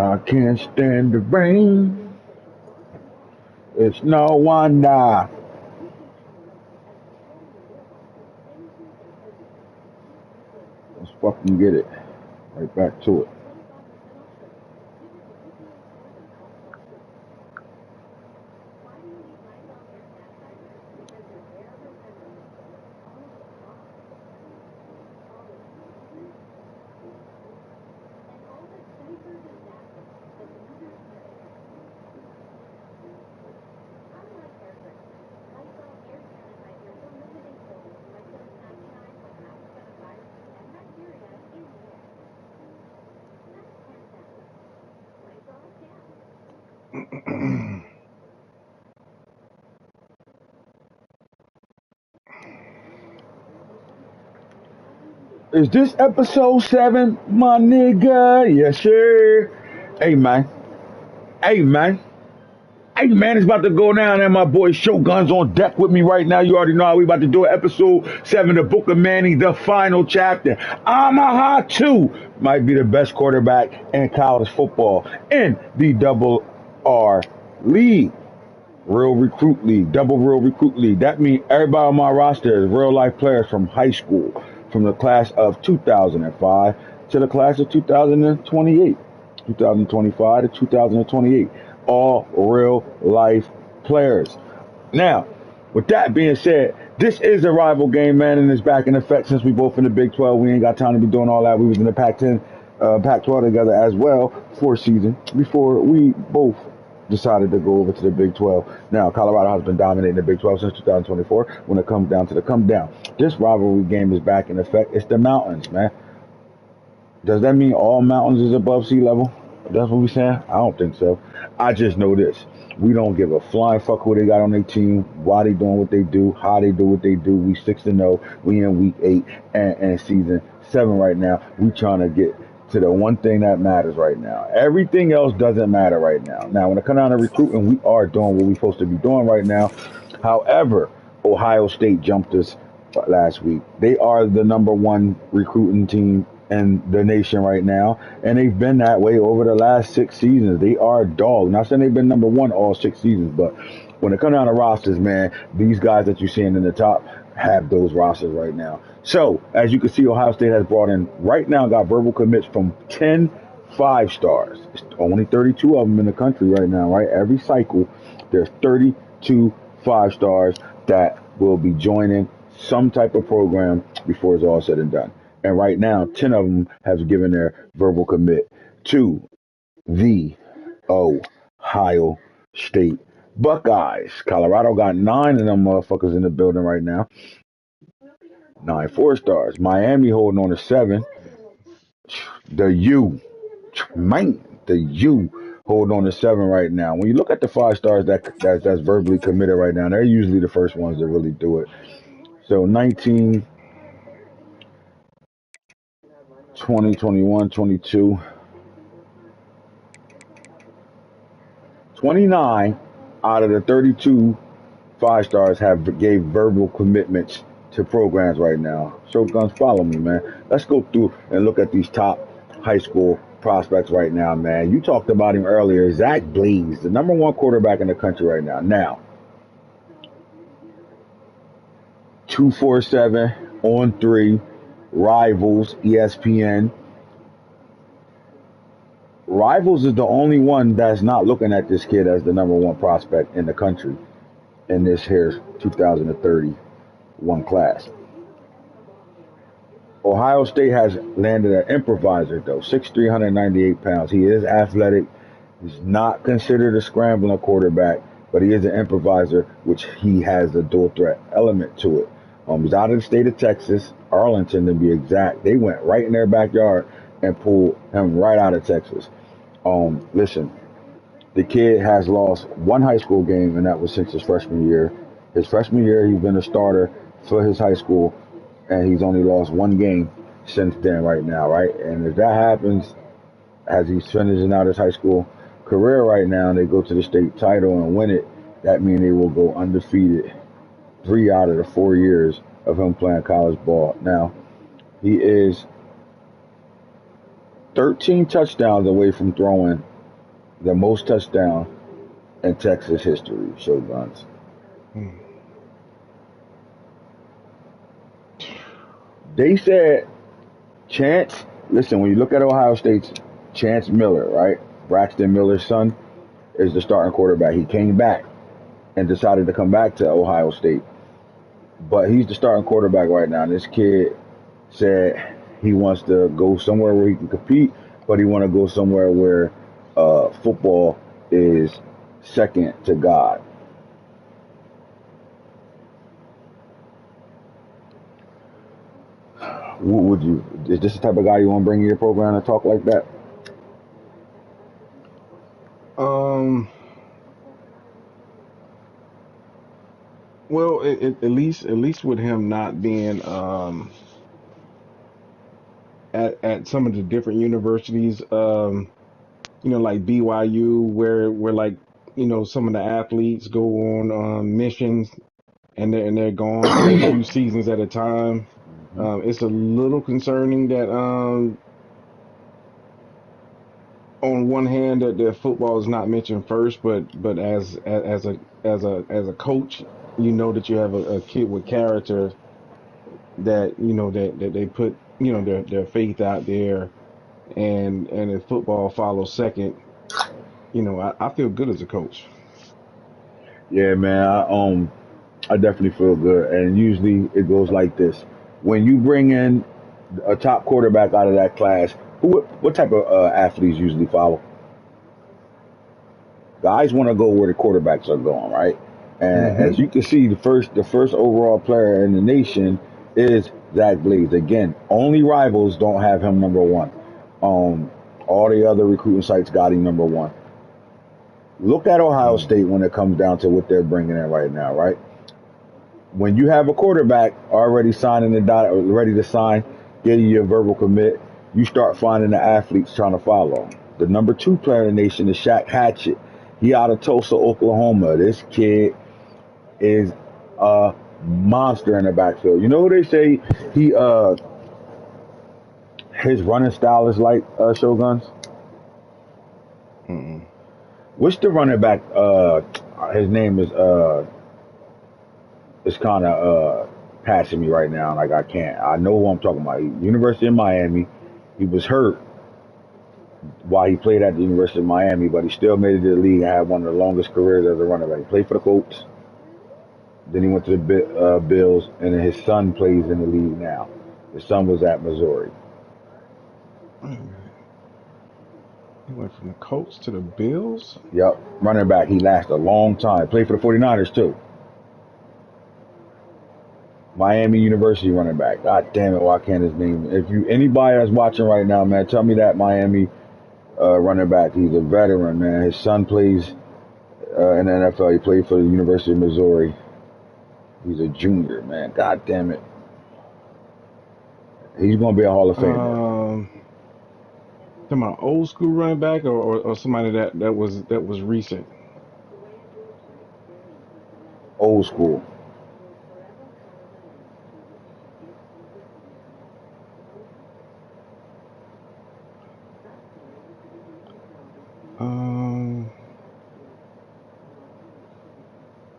I can't stand the rain. It's no wonder. Let's fucking get it. Right back to it. Is this episode 7, my nigga? Yes, sir. Hey, man. Hey, man. Hey, man, it's about to go down, and my boy Shogun's on deck with me right now. You already know how we about to do it. Episode 7, the Book of Manning, the final chapter. Omaha 2 might be the best quarterback in college football in the Double R League. Real Recruit League, Double Real Recruit League. That means everybody on my roster is real life players from high school, from the class of 2005 to the class of 2028, 2025 to 2028. All real life players. Now, with that being said, this is a rival game, man, and it's back in effect since we both in the Big 12. We ain't got time to be doing all that. We was in the Pac-10, Pac-12 together as well for a season before we both decided to go over to the Big 12. Now, Colorado has been dominating the Big 12 since 2024. When it comes down to the come down, this rivalry game is back in effect. It's the mountains, man. Does that mean all mountains is above sea level? That's what we saying? I don't think so. I just know this. We don't give a flying fuck who they got on their team, why they doing what they do, how they do what they do. We 6-0. We in week 8 and season 7 right now. We trying to get to the one thing that matters right now. Everything else doesn't matter right now. Now, when it comes down to recruiting, we are doing what we're supposed to be doing right now. However, Ohio State jumped us last week. They are the #1 recruiting team in the nation right now, and they've been that way over the last 6 seasons. They are a dog. Not saying they've been #1 all 6 seasons, but when it comes down to rosters, man, these guys that you're seeing in the top have those rosters right now. So, as you can see, Ohio State has brought in, right now, got verbal commits from 10 5-stars. It's only 32 of them in the country right now, right? Every cycle, there's 32 5-stars that will be joining some type of program before it's all said and done. And right now, 10 of them have given their verbal commit to the Ohio State Buckeyes. Colorado got 9 of them motherfuckers in the building right now. 9 4-stars. Miami holding on to 7. The U, man, the U holding on to 7 right now. When you look at the 5-stars that's verbally committed right now, they're usually the first ones to really do it. So 19, 20, 21, 22, 29 out of the 32 5-stars have gave verbal commitments to programs right now. Guns, follow me, man. Let's go through and look at these top high school prospects right now, man. You talked about him earlier, Zach Blaze, the #1 quarterback in the country right now. Now, 247 on 3, Rivals, ESPN. Rivals is the only one that's not looking at this kid as the #1 prospect in the country in this here 2031 class. Ohio State has landed an improviser, though, 6'3", 198 pounds. He is athletic. He's not considered a scrambling quarterback, but he is an improviser, which he has a dual threat element to it. He's out of the state of Texas, Arlington to be exact. They went right in their backyard and pulled him right out of Texas. Listen, the kid has lost 1 high school game, and that was since his freshman year. His freshman year, he's been a starter for his high school, and he's only lost 1 game since then right now, right? And if that happens, as he's finishing out his high school career right now, and they go to the state title and win it, that means they will go undefeated 3 out of the 4 years of him playing college ball. Now, he is 13 touchdowns away from throwing the most touchdown in Texas history. Shoguns. They said Chance. Listen, when you look at Ohio State's Chance Miller, right? Braxton Miller's son is the starting quarterback. He came back and decided to come back to Ohio State, but he's the starting quarterback right now. And this kid said he wants to go somewhere where he can compete, but he want to go somewhere where football is second to God. Would you? Is this the type of guy you want to bring in your program to talk like that? Well, at least with him not being at some of the different universities, like BYU, where like some of the athletes go on missions and they're gone for a few seasons at a time. It's a little concerning that on one hand that the football is not mentioned first, but as a coach, that you have a kid with character that that they put their faith out there, and if football follows second, I feel good as a coach. Yeah, man. I definitely feel good. And usually it goes like this: when you bring in a top quarterback out of that class, what type of athletes usually follow? Guys want to go where the quarterbacks are going, right? And Hmm. as you can see, the first overall player in the nation is Zach Blaze. Again, only rivals don't have him number one. All the other recruiting sites got him number one. Look at Ohio State when it comes down to what they're bringing in right now, right? When you have a quarterback already signing the dot, ready to sign, getting you a verbal commit, you start finding the athletes trying to follow. The number 2 player in the nation is Shaq Hatchett. He out of Tulsa, Oklahoma. This kid is a monster in the backfield. You know what they say? He his running style is like Shogun's. Mm-mm. What's the running back? His name is it's kind of passing me right now. Like I can't. I know who I'm talking about. University of Miami. He was hurt while he played at the University of Miami, but he still made it to the league and had one of the longest careers as a running back. He played for the Colts. Then he went to the Bills, and then his son plays in the league now. His son was at Missouri. Wait a minute. He went from the Colts to the Bills. Yep, running back. He lasted a long time. Played for the 49ers too. Miami University running back. God damn it, why can't his name? If you anybody that's watching right now, man, tell me that Miami running back. He's a veteran, man. His son plays in the NFL. He played for the University of Missouri. He's a junior, man. God damn it. He's gonna be a Hall of Famer. Talking about old school running back or somebody that was recent. Old school.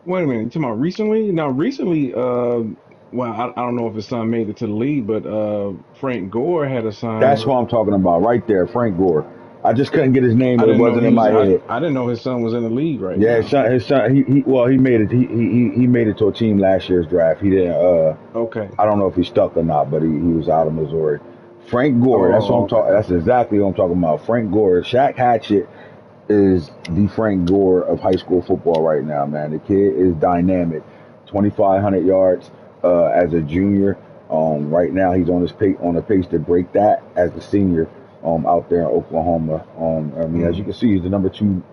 Wait a minute. You talking about recently? Now recently, well, I don't know if his son made it to the league, but Frank Gore had a That's son. what I'm talking about right there, Frank Gore. I just couldn't get his name. I It didn't know wasn't he in was. my head. I didn't know his son was in the league right Yeah, now. his son, he made it. He made it to a team last year's draft. He didn't. Okay. I don't know if he stuck or not, but he was out of Missouri. Frank Gore. That's what Oh, I'm talking. okay. That's exactly what I'm talking about. Frank Gore. Shaq Hatchett is the Frank Gore of high school football right now, man. The kid is dynamic. 2,500 yards as a junior. Right now, he's on a pace to break that as a senior out there in Oklahoma. I mean, as you can see, he's the number two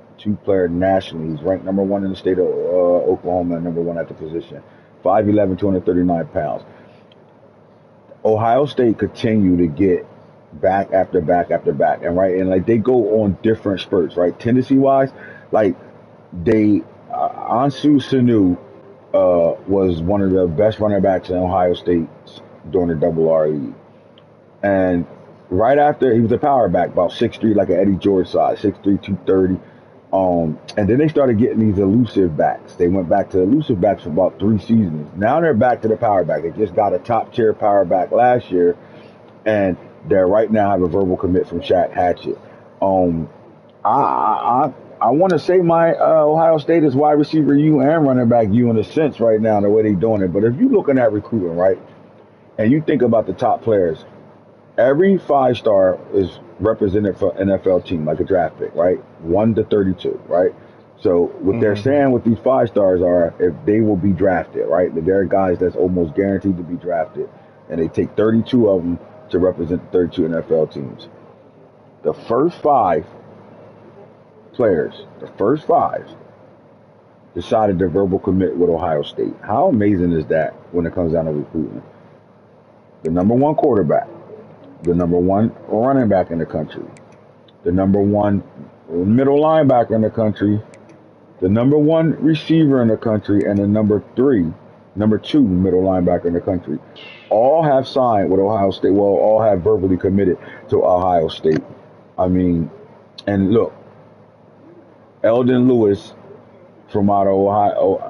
player nationally. He's ranked number 1 in the state of Oklahoma and number 1 at the position. 5'11", 239 pounds. Ohio State continue to get back after back after back, and like they go on different spurts, right? Tendency wise, like they Ansu Sanu was one of the best running backs in Ohio State during the Double R League, and right after he was a power back, about 6'3", like an Eddie George size, 6'3", 230. And then they started getting these elusive backs. They went back to elusive backs for about 3 seasons. Now they're back to the power back. They just got a top tier power back last year, and they're right now have a verbal commit from Shaq Hatchett. Um, I want to say my Ohio State is wide receiver you and running back you in a sense right now the way they're doing it. But if you're looking at recruiting, right, and you think about the top players, every 5-star is represented for NFL team like a draft pick, right? 1 to 32, right? So what they're saying with these 5-stars are if they will be drafted, right? There are guys that's almost guaranteed to be drafted, and they take 32 of them to represent 32 NFL teams. The first 5 players, the first 5, decided to verbal commit with Ohio State. How amazing is that when it comes down to recruiting? The number 1 quarterback, the number 1 running back in the country, the number 1 middle linebacker in the country, the number 1 receiver in the country, and the number 2 middle linebacker in the country, all have signed with Ohio State. Well, all have verbally committed to Ohio State. I mean, and look, Eldon Lewis from out of Ohio,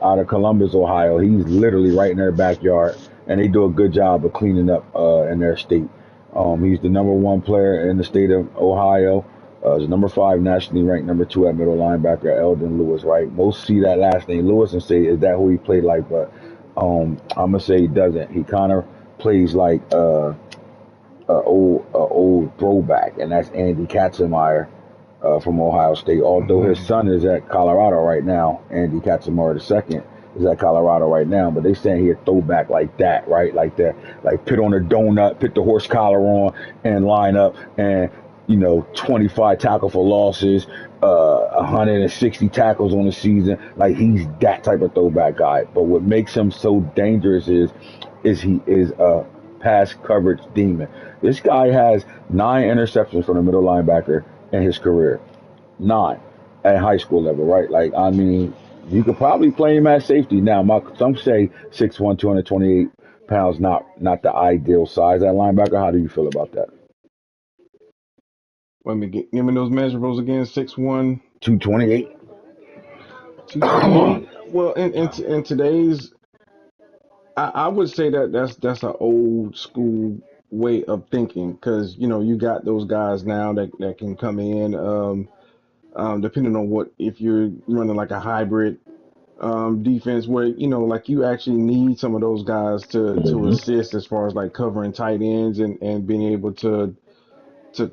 out of Columbus, Ohio. He's literally right in their backyard, and they do a good job of cleaning up in their state. He's the number 1 player in the state of Ohio. He's number 5 nationally ranked, number 2 at middle linebacker, Eldon Lewis. Right, most see that last name Lewis and say, "Is that who he played like?" But I'm gonna say he doesn't. He kind of plays like old throwback, and that's Andy Katzenmeyer from Ohio State. Although his son is at Colorado right now, Andy Katzenmeyer II is at Colorado right now. But they saying he a throwback like that, right? Like that, like put on a donut, put the horse collar on, and line up, and 25 tackle for losses, 160 tackles on the season. Like he's that type of throwback guy. But what makes him so dangerous is he is a pass coverage demon. This guy has 9 interceptions from the middle linebacker in his career. 9 at high school level, right? Like, I mean, you could probably play him at safety. Now, some say 6'1", 228 pounds, not the ideal size at linebacker. How do you feel about that? Let me give me those measurables again. 6'1", 228. 228. Well, in today's, I would say that's an old school way of thinking, because you got those guys now that can come in, depending on what, if you're running like a hybrid defense where like you actually need some of those guys to assist as far as like covering tight ends and being able to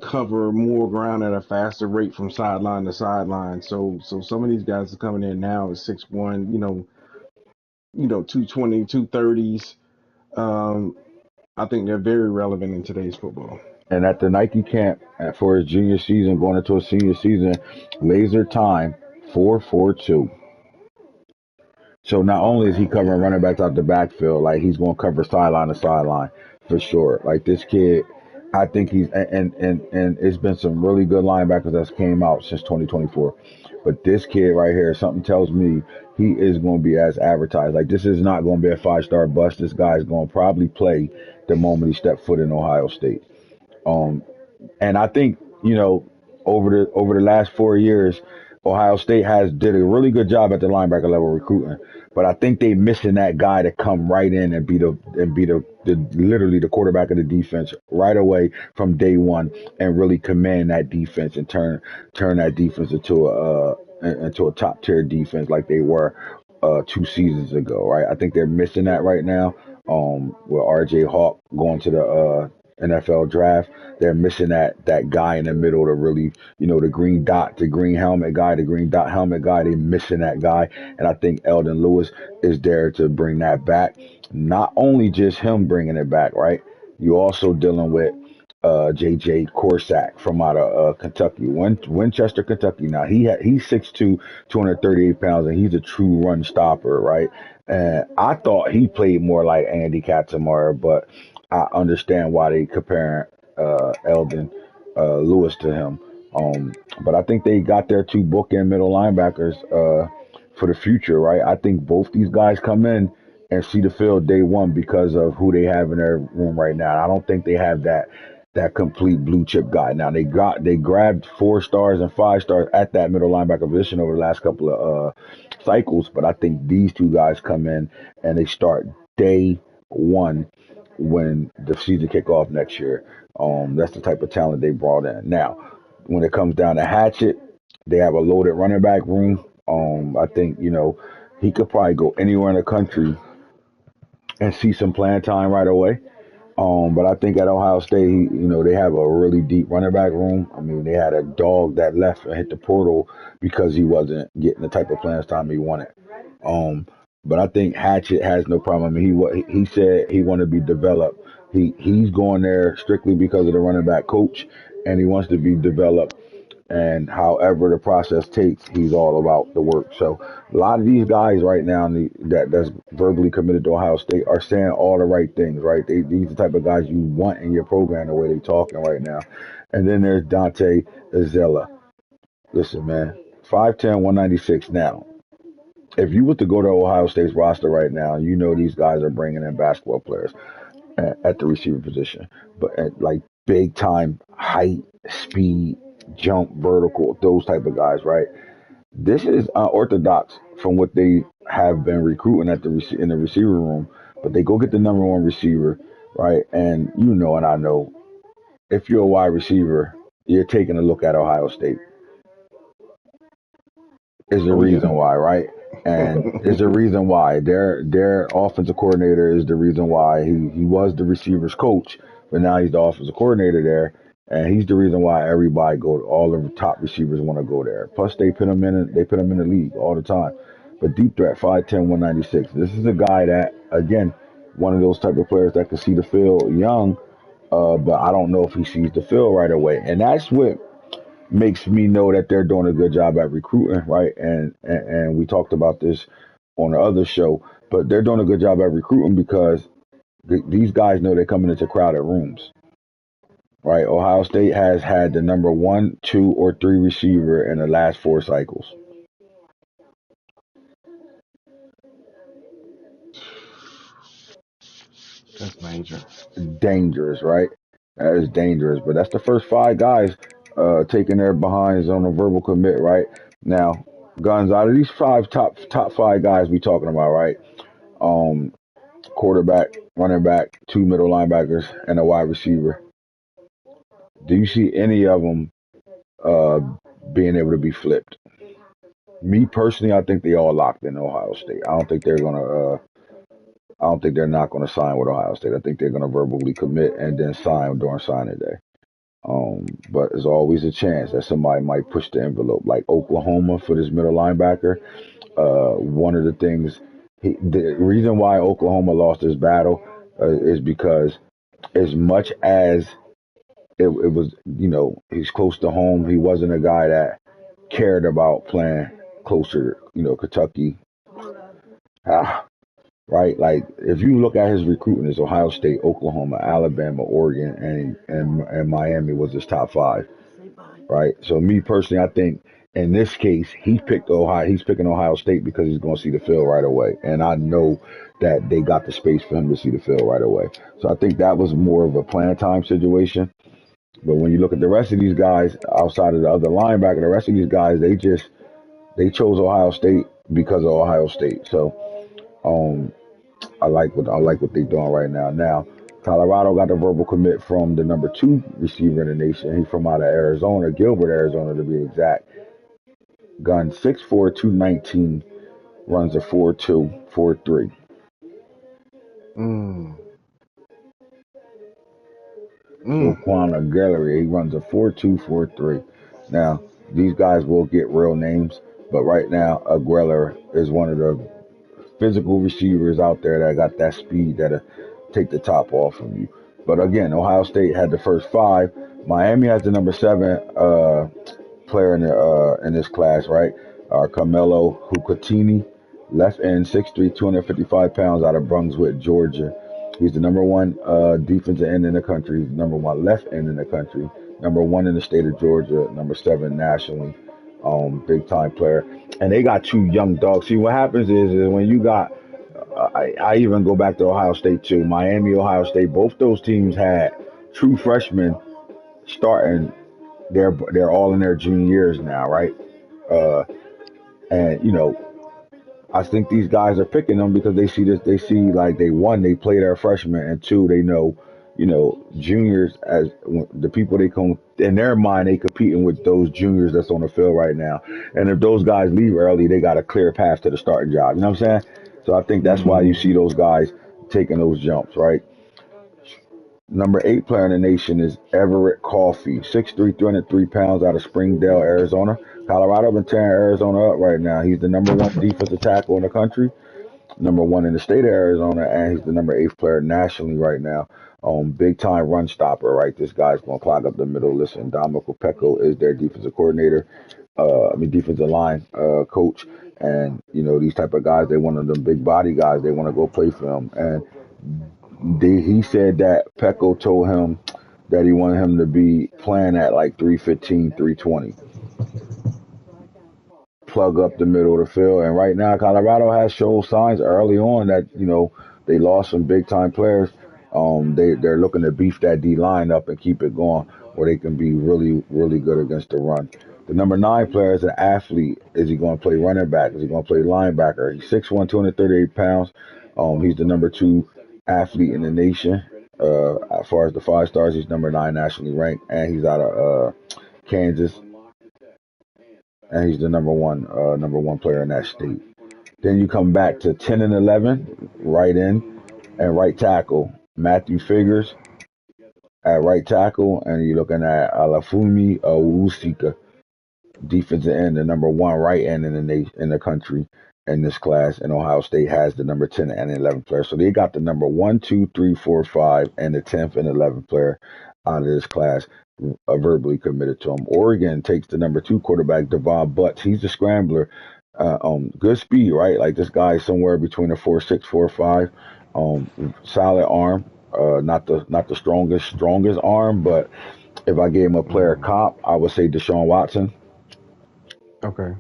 cover more ground at a faster rate from sideline to sideline. So some of these guys are coming in now at 6'1", 220, 230s. I think they're very relevant in today's football. And at the Nike camp for his junior season, going into a senior season, laser time 4.42. So not only is he covering running backs out the backfield, like he's going to cover sideline to sideline for sure. Like this kid, I think he's and it's been some really good linebackers that's came out since 2024. But this kid right here, something tells me he is going to be as advertised. Like this is not going to be a 5-star bust. This guy is going to probably play the moment he stepped foot in Ohio State. And I think over the last 4 years, Ohio State has did a really good job at the linebacker level recruiting, but I think they missing that guy to come right in and be the literally the quarterback of the defense right away from day one and really command that defense and turn that defense into a top tier defense like they were 2 seasons ago. Right, I think they're missing that right now. With R.J. Hawk going to the NFL draft, they're missing that guy in the middle to really, the green dot, the green helmet guy, the green dot helmet guy. They're missing that guy, and I think Eldon Lewis is there to bring that back. Not only just him bringing it back, right? You also dealing with J.J. Corsack from out of Kentucky, Winchester, Kentucky. Now he's 6'2", 238 pounds, and he's a true run stopper, right? And I thought he played more like Andy Katzenmeyer, but I understand why they comparing Eldon Lewis to him. But I think they got their 2 bookend middle linebackers for the future, right? I think both these guys come in and see the field day one because of who they have in their room right now. I don't think they have that that complete blue chip guy. Now they grabbed 4 stars and 5 stars at that middle linebacker position over the last couple of cycles, but I think these two guys come in and they start day one when the season kick off next year. That's the type of talent they brought in. Now, when it comes down to Hatchet, they have a loaded running back room. I think he could probably go anywhere in the country and see some playing time right away. But I think at Ohio State, they have a really deep running back room. I mean, they had a dog that left and hit the portal because he wasn't getting the type of playing time he wanted. Um, but I think Hatchet has no problem. I mean, he said he wanted to be developed. He's going there strictly because of the running back coach, and he wants to be developed. And however the process takes, he's all about the work. So a lot of these guys right now that's verbally committed to Ohio State are saying all the right things, right? These are the type of guys you want in your program the way they're talking right now. And then there's Dante Azella. Listen, man, 5'10", 196 now. If you were to go to Ohio State's roster right now, these guys are bringing in basketball players at the receiver position, but at like big time height, speed, jump, vertical, those type of guys, right? This is unorthodox from what they have been recruiting in the receiver room, but they go get the number one receiver, right? And and I know if you're a wide receiver, you're taking a look at Ohio State. Is the Oh reason yeah. why, right? And is the reason why their offensive coordinator is the reason why he was the receivers coach, but now he's the offensive coordinator there, and he's the reason why everybody all the top receivers want to go there. Plus they put him in the league all the time. But deep threat, 5'10", 196. This is a guy that again, one of those type of players that can see the field young, but I don't know if he sees the field right away, and that's what makes me know that they're doing a good job at recruiting, right? And we talked about this on the other show, but they're doing a good job at recruiting because these guys know they're coming into crowded rooms, right? Ohio State has had the number 1, 2, or 3 receiver in the last 4 cycles. That's major. Dangerous, right? That is dangerous, but that's the first 5 guys taking their behinds on a verbal commit, right? Now, guns out of these top 5 guys we talking about, right? Um, Quarterback, running back, 2 middle linebackers, and a wide receiver. Do you see any of them uh, being able to be flipped? Me personally, I think they all locked in Ohio State. I don't think they're gonna. I don't think they're not gonna sign with Ohio State. I think they're gonna verbally commit and then sign during signing day. But there's always a chance that somebody might push the envelope, like Oklahoma for this middle linebacker. One of the things, the reason why Oklahoma lost this battle is because as much as it was, he's close to home. He wasn't a guy that cared about playing closer, Kentucky, ah, right? Like if you look at his recruiting, it's Ohio State, Oklahoma, Alabama, Oregon, and Miami was his top 5, right? So me personally, I think in this case he picked Ohio. He's picking Ohio State because he's going to see the field right away, and I know that they got the space for him to see the field right away. So I think that was more of a plan time situation. But when you look at the rest of these guys outside of the other linebacker, the rest of these guys, they chose Ohio State because of Ohio State. So um, I like what they're doing right now. Now, Colorado got the verbal commit from the number 2 receiver in the nation. He's from out of Arizona, Gilbert, Arizona to be exact. Gun 6'4", 219, runs a 4.2, 4.3. Mm. Mm. Roquan Gallery, he runs a 4.2, 4.3. Now, these guys will get real names, but right now, Aguilar is one of the physical receivers out there that got that speed that'll take the top off of you. But again, Ohio State had the first 5. Miami has the number 7 player in this class, right? Carmelo Hucatini, left end, 6'3", 255 pounds, out of Brunswick, Georgia. He's the number 1 defensive end in the country. He's the number 1 left end in the country. Number 1 in the state of Georgia. Number 7 nationally. Big time player. And they got 2 young dogs. See, what happens is when you got, I even go back to Ohio State too. Miami, Ohio State, both those teams had true freshmen starting. They're all in their junior years now, right? Uh, and I think these guys are picking them because they see this. They see like they play their freshmen, and two, they know, juniors as the people they come in their mind they competing with those juniors that's on the field right now. And if those guys leave early, they got a clear path to the starting job. You know what I'm saying? So I think that's why you Mm-hmm. see those guys taking those jumps, right? Number 8 player in the nation is Everett Coffee, 6'3", 303 pounds out of Springdale, Arizona. Colorado been tearing Arizona up right now. He's the number one defensive tackle in the country, number one in the state of Arizona, and he's the number 8 player nationally right now. Big time run stopper, right? This guy's gonna clog up the middle. Listen, Dominic Pecco is their defensive coordinator. Defensive line coach, and these type of guys, they one of them big body guys. They want to go play for him, and he said that Pecco told him that he wanted him to be playing at like 315, 320, plug up the middle of the field. And right now, Colorado has shown signs early on that they lost some big time players. They're looking to beef that D line up and keep it going, where they can be really really good against the run. The number 9 player is an athlete. Is he going to play running back? Is he going to play linebacker? He's 6'1", 238 pounds. He's the number 2 athlete in the nation. As far as the 5 stars, he's number 9 nationally ranked, and he's out of Kansas, and he's the number one player in that state. Then you come back to 10 and 11, right in and right tackle. Matthew Figures at right tackle, and you're looking at Alafumi Awusika, defensive end, the number 1 right end in the country in this class. And Ohio State has the number 10 and 11 player. So they got the number 1, 2, 3, 4, 5, and the 10th and 11th player out of this class verbally committed to him. Oregon takes the number 2 quarterback, Devon Butts. He's a scrambler. Good speed, right? Like this guy is somewhere between a 4.6, 4.5. Solid arm. Not the strongest arm, but if I gave him a player Mm-hmm. comp, I would say Deshaun Watson, Okay.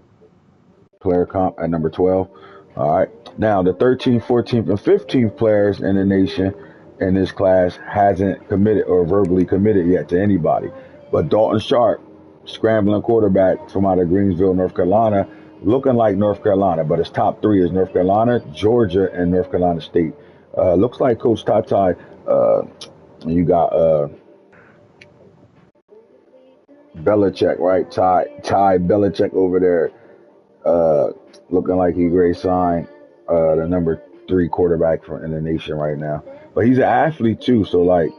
player comp at number 12. All right. Now, the 13th, 14th, and 15th players in the nation in this class hasn't committed or verbally committed yet to anybody. But Dalton Sharp, scrambling quarterback from out of Greensville, North Carolina, looking like North Carolina, but his top 3 is North Carolina, Georgia, and North Carolina State. Looks like Coach Tata, you got Belichick, right? Ty Belichick over there, uh, looking like he great signed the number 3 quarterback in the nation right now. But he's an athlete too, so like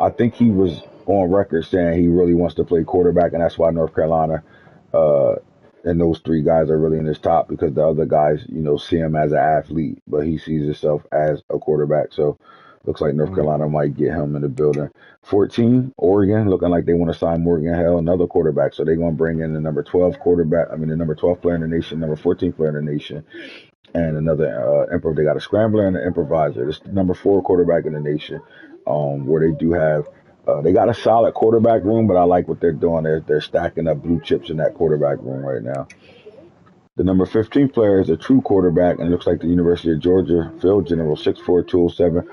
I think he was on record saying he really wants to play quarterback, and that's why North Carolina uh, and those 3 guys are really in his top because the other guys, see him as an athlete, but he sees himself as a quarterback. So looks like North Mm-hmm. Carolina might get him in the building. 14, Oregon, looking like they want to sign Morgan Hell, another quarterback. So they're going to bring in the number 12 quarterback, the number 12 player in the nation, number 14 player in the nation, and another improv. They got a scrambler and an improviser. This is the number 4 quarterback in the nation, where they do have. They got a solid quarterback room, but I like what they're doing. They're stacking up blue chips in that quarterback room right now. The number 15 player is a true quarterback, and it looks like the University of Georgia, Phil General, 6'4", 207.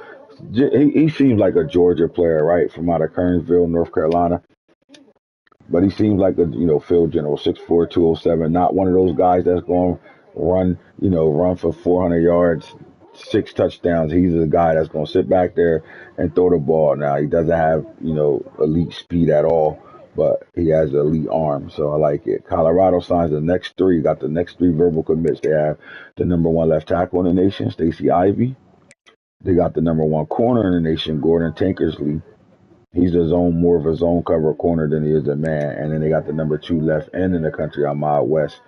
He seems like a Georgia player, right, from out of Kernsville, North Carolina. But he seems like a Phil General, 6'4", 207. Not one of those guys that's going to run for 400 yards, 6 touchdowns. He's a guy that's going to sit back there and throw the ball. Now he doesn't have elite speed at all, but he has an elite arm, so I like it. Colorado signs the next 3. Got the next 3 verbal commits. They have the number 1 left tackle in the nation, Stacey Ivy. They got the number 1 corner in the nation, Gordon Tankersley. He's more of a zone cover corner than he is a man. And then they got the number 2 left end in the country, Ahmad West.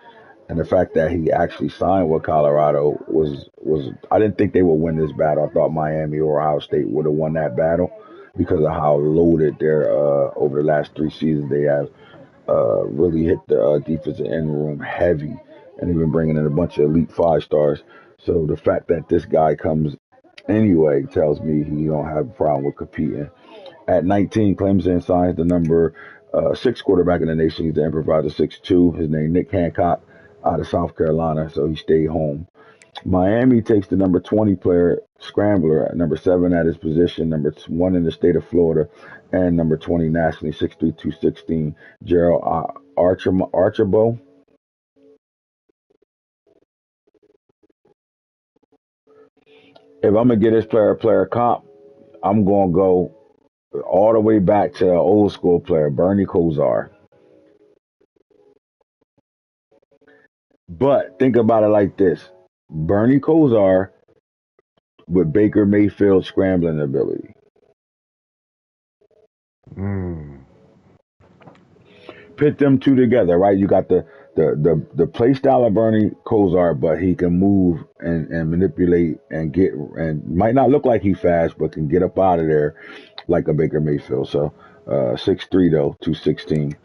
And the fact that he actually signed with Colorado was I didn't think they would win this battle. I thought Miami or Ohio State would have won that battle because of how loaded they're over the last 3 seasons. They have really hit the defensive end room heavy, and they've been bringing in a bunch of elite 5 stars. So the fact that this guy comes anyway tells me he don't have a problem with competing. At 19, Clemson signs the number 6 quarterback in the nation. He's the improviser, 6'2". His name Nick Hancock out of South Carolina, so he stayed home. Miami takes the number 20 player, Scrambler, at number 7 at his position, number 1 in the state of Florida, and number 20 nationally, 6'3", 216, Gerald Archibald. If I'm going to get this player a player comp, I'm going to go all the way back to the old school player, Bernie Kosar. But think about it like this. Bernie Kosar with Baker Mayfield's scrambling ability. Mm. Pit them two together, right? You got the play style of Bernie Kosar, but he can move and manipulate and get and might not look like he fast, but can get up out of there like a Baker Mayfield. So 6'3" though, 216.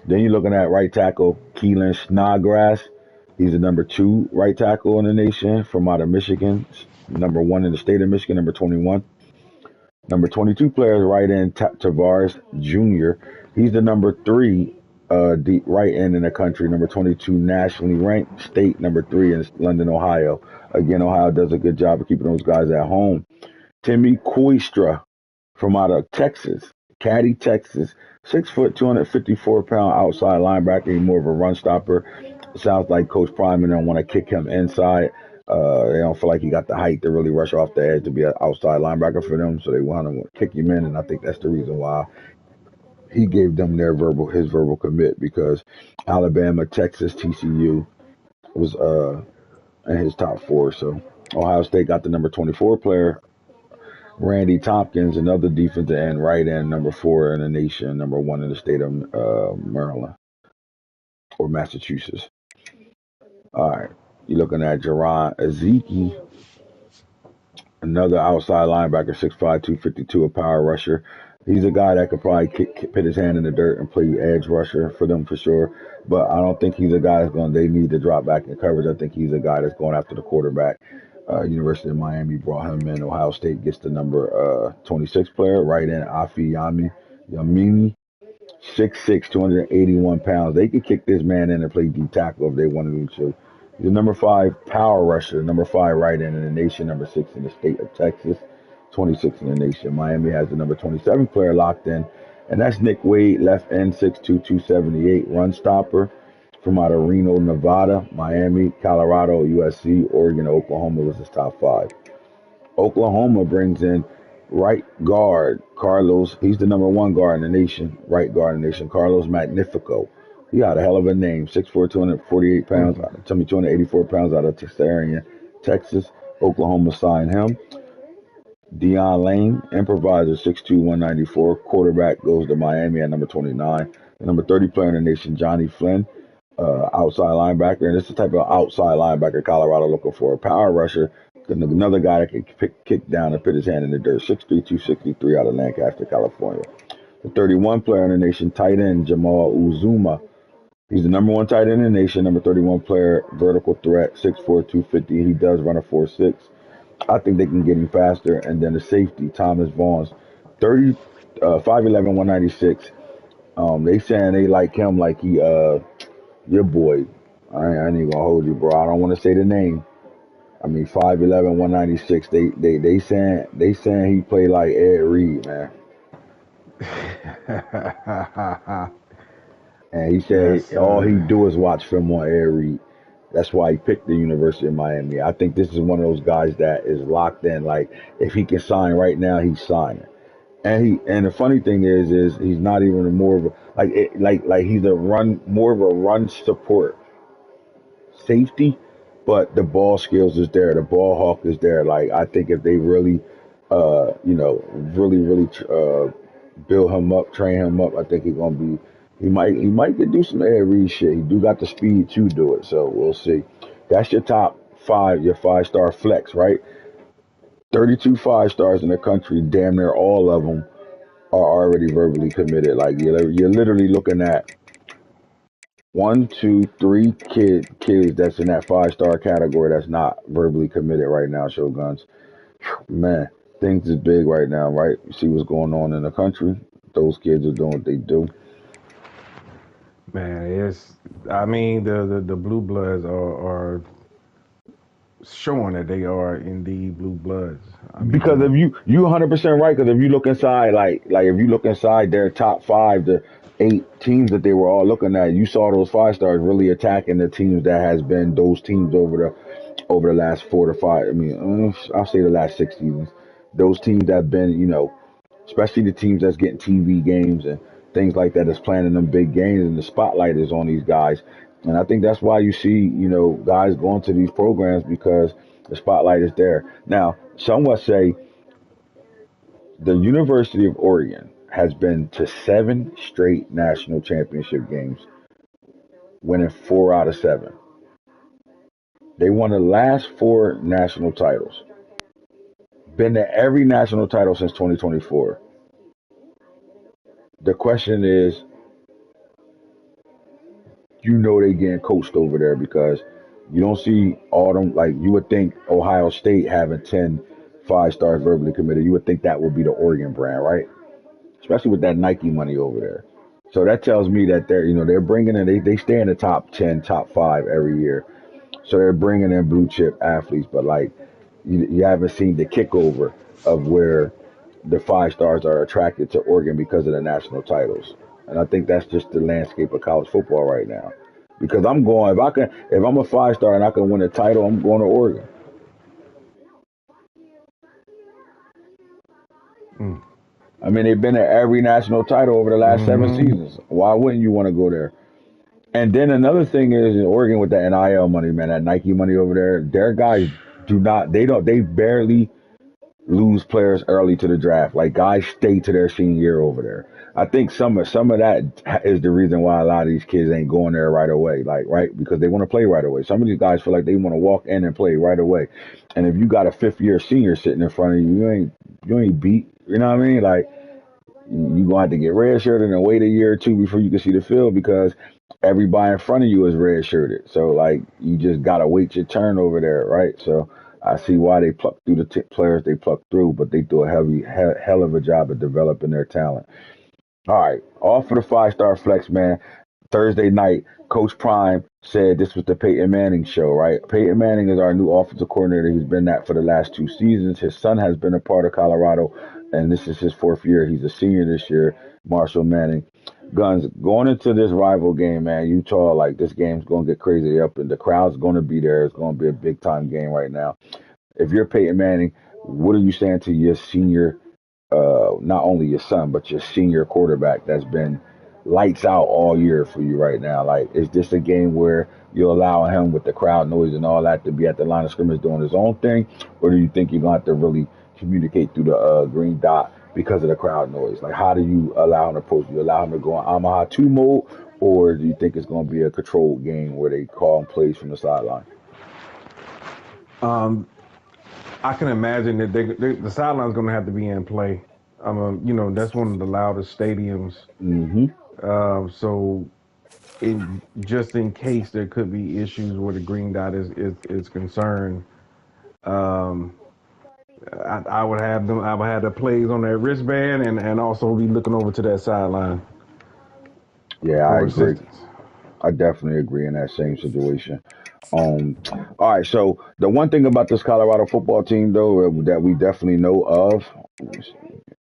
Then you're looking at right tackle Keelan Snodgrass. He's the number 2 right tackle in the nation from out of Michigan. Number 1 in the state of Michigan, number 21. Number 22 player is right end Tavares Jr. He's the number 3 deep right end in the country, number 22 nationally ranked, state number 3 in London, Ohio. Again, Ohio does a good job of keeping those guys at home. Timmy Koistra from out of Texas, Caddy, Texas. 6 foot, 254 pound outside linebacker. He's more of a run stopper. It sounds like Coach Prime don't want to kick him inside. They don't feel like he got the height to really rush off the edge to be an outside linebacker for them, so they want to kick him in, and I think that's the reason why he gave them his verbal commit, because Alabama, Texas, TCU was in his top 4. So Ohio State got the number 24 player, Randy Tompkins, another defensive end, right end, number 4 in the nation, number 1 in the state of Maryland or Massachusetts. All right, you're looking at Jerron Ezeki, another outside linebacker, 6'5", 252, a power rusher. He's a guy that could probably put his hand in the dirt and play edge rusher for them for sure. But I don't think he's a guy they need to drop back in coverage. I think he's a guy that's going after the quarterback. University of Miami brought him in. Ohio State gets the number 26 player, right in Afi Yamini, 6'6", 281 pounds. They could kick this man in and play deep tackle if they wanted to. He's the number 5 power rusher, number 5 right end in the nation, number 6 in the state of Texas, 26 in the nation. Miami has the number 27 player locked in, and that's Nick Wade, left end, 6'2", 278, run stopper from out of Reno, Nevada. Miami, Colorado, USC, Oregon, Oklahoma was his top 5. Oklahoma brings in right guard Carlos. He's the number 1 guard in the nation, right guard in the nation, Carlos Magnifico. He got a hell of a name. 6'4", 248 pounds. Tell me 284 pounds out of Texarian, Texas. Oklahoma signed him. Deion Lane, improviser, 6'2", 194. Quarterback goes to Miami at number 29. The number 30 player in the nation, Johnny Flynn, outside linebacker. And this is the type of outside linebacker Colorado looking for. A power rusher. Another guy that can kick down and put his hand in the dirt. 6'3", 263 out of Lancaster, California. The 31 player in the nation, tight end, Jamal Uzuma. He's the number 1 tight end in the nation, number 31 player, vertical threat, 6'4", 250. He does run a 4.6. I think they can get him faster. And then the safety, Thomas Vaughns, 5'11", 196. They saying they like him like he your boy. I ain't gonna hold you, bro. I don't want to say the name. I mean, 5'11", 196. They saying he play like Ed Reed, man. And he said Yes, all he do is watch film on Ed Reed. That's why he picked the University of Miami. I think this is one of those guys that is locked in. Like, if he can sign right now, he's signing. And the funny thing is he's not even more of a like he's a more of a run support safety, but the ball skills is there. The ball hawk is there. Like, I think if they really, really build him up, train him up, I think he's gonna be. He might get do some air read shit. He do got the speed to do it. So we'll see. That's your top 5, your 5-star flex, right? 32 5-stars in the country. Damn near all of them are already verbally committed. Like, you're literally looking at 1, 2, 3 kids that's in that 5-star category that's not verbally committed right now. Shoguns, man, things is big right now, right? You see what's going on in the country. Those kids are doing what they do. man. I mean, the blue bloods are showing that they are indeed blue bloods. I Because if mean, you 100% right. Because if you look inside, like if you look inside their top five, the 8 teams that they were all looking at, you saw those 5 stars really attacking the teams that has been those teams over the last 4 to 5. I mean, I'll say the last 6 seasons. Those teams that have been, especially the teams that's getting TV games and things like that, that's playing in them big games, and the spotlight is on these guys. And I think that's why you see, guys going to these programs because the spotlight is there. Now, some would say the University of Oregon has been to 7 straight national championship games, winning 4 out of 7. They won the last 4 national titles. Been to every national title since 2024. The question is, they getting coached over there because you don't see all them, like you would think Ohio State having 10 5 stars verbally committed. You would think that would be the Oregon brand, right? Especially with that Nike money over there. So that tells me that they're bringing in, they stay in the top 10, top 5 every year. So they're bringing in blue chip athletes, but like you haven't seen the kickover of where the 5 stars are attracted to Oregon because of the national titles. And I think that's just the landscape of college football right now. Because I'm going, if I'm a 5 star and I can win a title, I'm going to Oregon. mm, I mean, they've been at every national title over the last 7 seasons. Why wouldn't you want to go there? And then another thing is in Oregon with that NIL money, man, that Nike money over there, their guys they barely lose players early to the draft. Like guys stay to their senior year over there. I think some of that is the reason why a lot of these kids ain't going there right away. Like right because they want to play right away. Some of these guys feel like they want to walk in and play right away. And if you got a 5th-year senior sitting in front of you, you ain't beat. You know what I mean? Like you gonna have to get red shirted and wait a year or two before you can see the field because everybody in front of you is red shirted. So like you just gotta wait your turn over there, right? So I see why they pluck through the players they pluck through, but they do a hell of a job of developing their talent. All right, all for the 5 star flex, man. Thursday night, Coach Prime said this was the Peyton Manning show, right? Peyton Manning is our new offensive coordinator. He's been that for the last 2 seasons. His son has been a part of Colorado, and this is his 4th year. He's a senior this year, Marshall Manning. Guns, going into this rival game, man, Utah, like this game's going to get crazy up, and the crowd's going to be there. It's going to be a big time game right now. If you're Peyton Manning, what are you saying to your senior, not only your son, but your senior quarterback that's been lights out all year for you right now? Like, is this a game where you'll allow him with the crowd noise and all that to be at the line of scrimmage doing his own thing? Or do you think you're going to have to really communicate through the green dot because of the crowd noise? Like, how do you allow him to approach? You allow him to go on Omaha 2 mode? Or do you think it's going to be a controlled game where they call plays from the sideline? I can imagine that the sideline's going to have to be in play. That's one of the loudest stadiums. Mm-hmm. So, just in case there could be issues where the green dot is concerned, um, I would have them. I would have the plays on their wristband and also be looking over to that sideline Yeah, I for agree. assistance. I definitely agree in that same situation. Um, all right, so the one thing about this Colorado football team, though, that we definitely know of, let's see,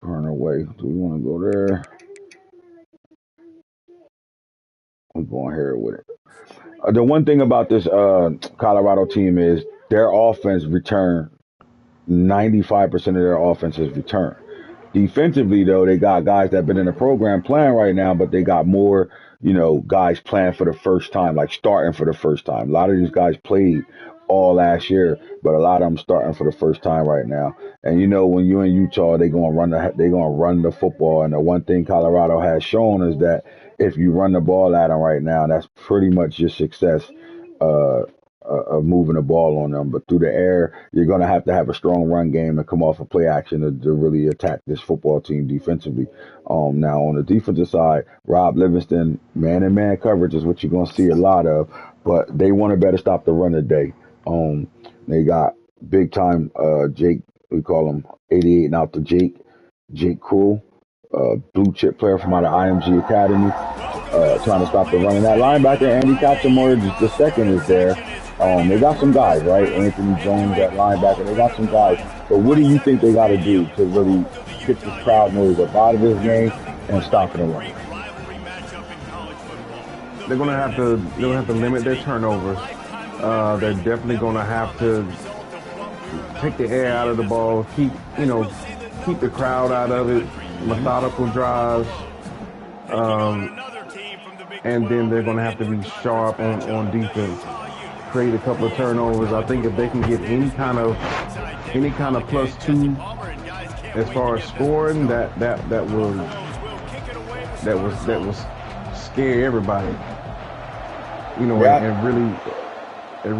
turn away. Do we want to go there? We're going here with it. The one thing about this Colorado team is their offense return 95% of their offense is return. Defensively, though, they got guys that have been in the program playing right now, but they got more, guys playing for the first time, like starting for the first time. A lot of these guys played all last year, but a lot of them starting for the first time right now. And when you're in Utah, they gonna run the football. And the one thing Colorado has shown is that if you run the ball at them right now, that's pretty much your success. Uh, of moving the ball on them. But through the air, you're going to have a strong run game and come off of play action to really attack this football team defensively. Now, on the defensive side, Rob Livingston, man-and-man coverage is what you're going to see a lot of, but they want to better stop the run today. They got big-time Jake, we call him 88 and out to Jake Cruel, blue chip player from out of IMG Academy, trying to stop the run. And that linebacker, Andy Katzenmoyer, the second is there. They got some guys, right? Anthony Jones at linebacker. They got some guys. But what do you think they got to do to really get this crowd noise up out of this game and stop it run? They're gonna have to limit their turnovers. They're definitely gonna have to take the air out of the ball, keep the crowd out of it, methodical drives, and then they're gonna have to be sharp on defense, create a couple of turnovers. I think if they can get any kind of +2 as far as scoring, that will scare everybody, and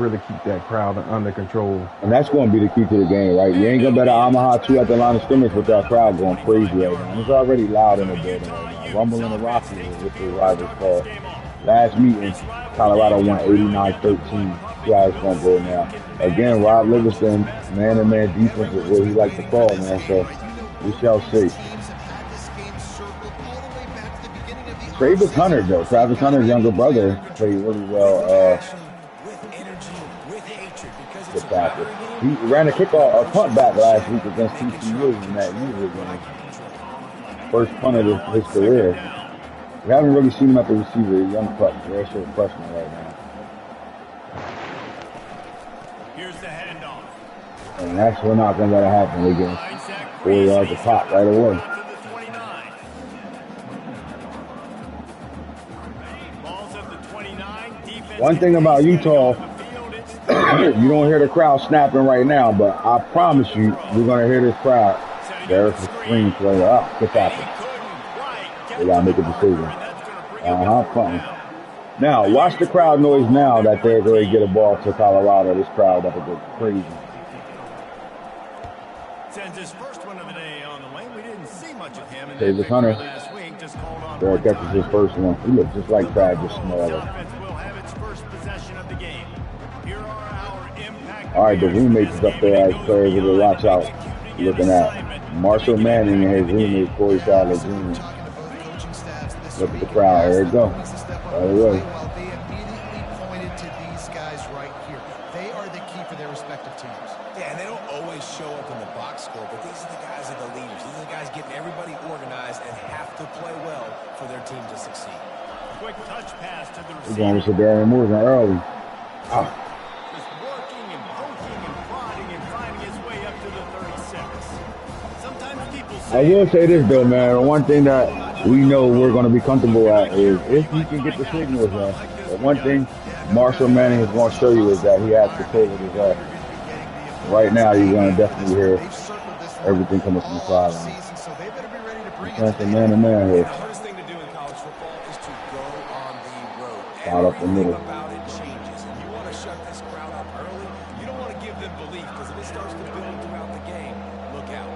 really keep that crowd under control. And that's going to be the key to the game, right? You ain't going to bet an Omaha 2 at the line of scrimmage with that crowd going crazy right now. It's already loud in the building right now. Rumble in the Rockies is what the rivals call. Last meeting, Colorado won 89-13. See how it's going to go now. Again, Rob Livingston, man-to-man defense is what he likes to call, man. So we shall see. Travis Hunter, though. Travis Hunter's younger brother played really well. He ran a punt back last week against TCU in that usual game. First punt of his career. We haven't really seen him at the receiver. A young freshman right now. Here's the handoff. And that's what not going to let it happen. They get 4 yards of pop right away. One thing about Utah, you don't hear the crowd snapping right now, but I promise you, you're going to hear this crowd. There's the screen play up. What's happening? They got to make a decision. Fun. Now, watch the crowd noise now that they're going to get a ball to Colorado. This crowd that will go crazy. Sends his first one of the day on the way. We didn't see much of him. Davis Hunter. There catches his first one. He looks just like Travis, just smaller. All right, the roommates is up there as players will watch out. Looking at Marshall Manning and his roommate Corey Sadler Jr. Look at the crowd. There you go. There you go. They immediately pointed to these guys right here. They are the key for their respective teams. Yeah, and they don't always show up in the box score, but these are the guys that are the leaders. These are the guys getting everybody organized and have to play well for their team to succeed. Quick touch pass to the receiver. We're going to Darren Morgan early. Just working and poking and prodding and finding his way up to the 36. Sometimes people say... I will say this, though, man. One thing that we know we're going to be comfortable at is if he can get the signals, man. But one thing Marshall Manning is going to show you is that he has control of his offense. Right now, you're going to definitely hear everything coming from the sideline. That's a man-to-man here. The hardest thing to do in college football is to go on the road. Out up the middle. Everything about it changes, and you want to shut this crowd up early. You don't want to give them belief, because if it starts to build throughout the game, look out.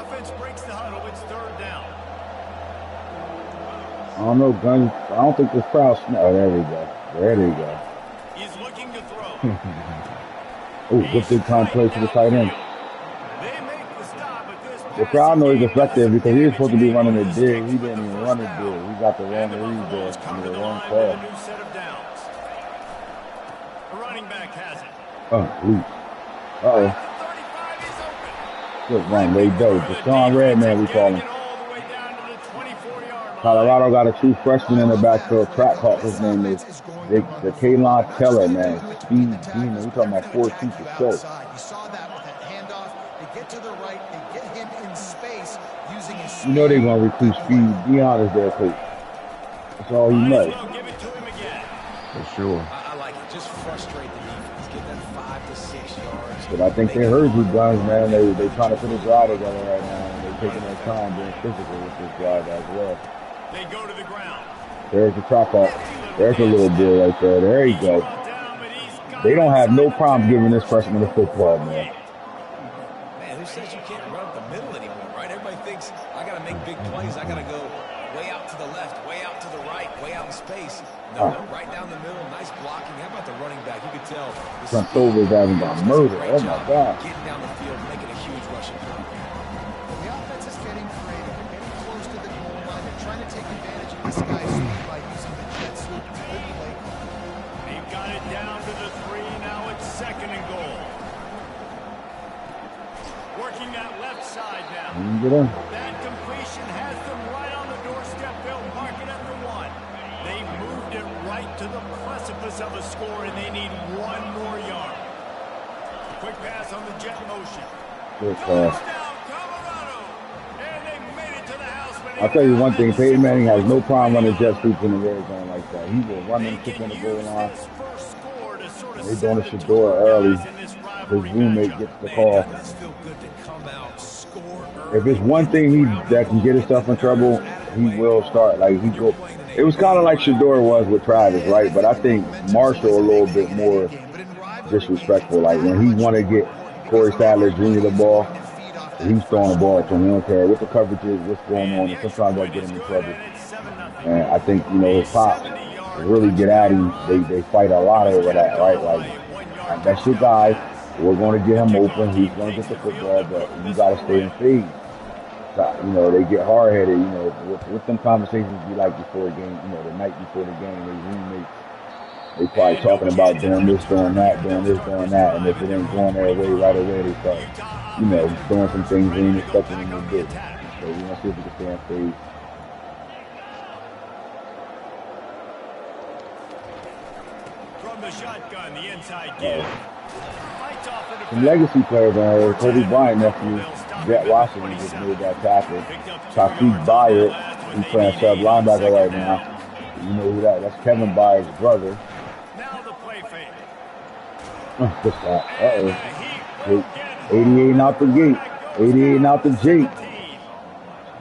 Offense breaks the huddle. It's third down. I don't know, Gun. I don't think this crowd. Oh, there we go. There they go. He's looking to throw. Oh, good big time play to the tight end. They make the stop at this The crowd noise is effective because he was supposed to be running a dig. He didn't even run a dig. He got the wrong read there. The wrong call. New set of downs. The running back has it. Oh, please. Uh-oh. 35 is open. Good run. There you go. Deshaun Redman, we call him. All the way down to the 24-yard line. Colorado got a true freshman in the backfield. Track hawk, his name is the Kaylon Keller, man. Speed demon. We talking about 4 feet for sure. You saw that with that handoff. They get to the right. They get him in space using his... You know they're going to recruit speed. Deion is their coach. That's all he knows. Well, give it to him again. For sure. I like it. Just frustrate the defense. Get them 5 to 6 yards. But I think they heard you guys, man. They trying to put a drive together right now. And they're taking their time being physical with this drive as well. They go to the ground. There's the track hawk. There's a little deal right there. There you go. They don't have no problem giving this freshman a football, man. Man, who says you can't run up the middle anymore, right? Everybody thinks, I got to make big plays. I got to go way out to the left, way out to the right, way out in space. No, right down the middle, nice blocking. How about the running back? You could tell. Front over having got murder. Oh, my God. Getting down the field, making a huge rushing play. The offense is getting creative. They're getting close to the goal line. They're trying to take advantage of this guy's speed by using the that left side now. Get in. That completion has them right on the doorstep. They'll mark it at the 1. They moved it right to the precipice of a score, and they need 1 more yard. Quick pass on the jet motion. Good pass. I'll tell you one thing, Peyton Manning has no problem running jet sweeps in the red zone like that. He will run them kick on the goal line. They're doing the Shador early. His roommate gets the call. If it's one thing that can get himself in trouble, he will start. Like he go. It was kind of like Shador was with Travis, right? But I think Marshall a little bit more disrespectful. Like when he want to get Corey Sadler Jr. the ball, he's throwing the ball to him. He don't care what the coverage is, what's going on. And sometimes they'll get him in trouble. And I think, his pops really get at him. They fight a lot over that, right? Like that's your guy. We're going to get him open. He's going to get the football, but you got to stay in phase. They get hard-headed. What them conversations be like before a game, the night before the game, they roommates. They probably talking about doing this, doing that, doing this, doing that, and if it ain't going their way right away, they start, doing some things they ain't expecting them to do. So we're gonna see if we can stay on stage. From the shotgun, the inside give. Some legacy players on here. Kobe Bryant nephew, Jet Washington, just made that tackle. Tafiq Byard, he's playing sub linebacker right now. You know who that? That's Kevin Byard's brother. Now the play fake. What's that? Uh-oh. 88 out the gate. 88 out the Jake.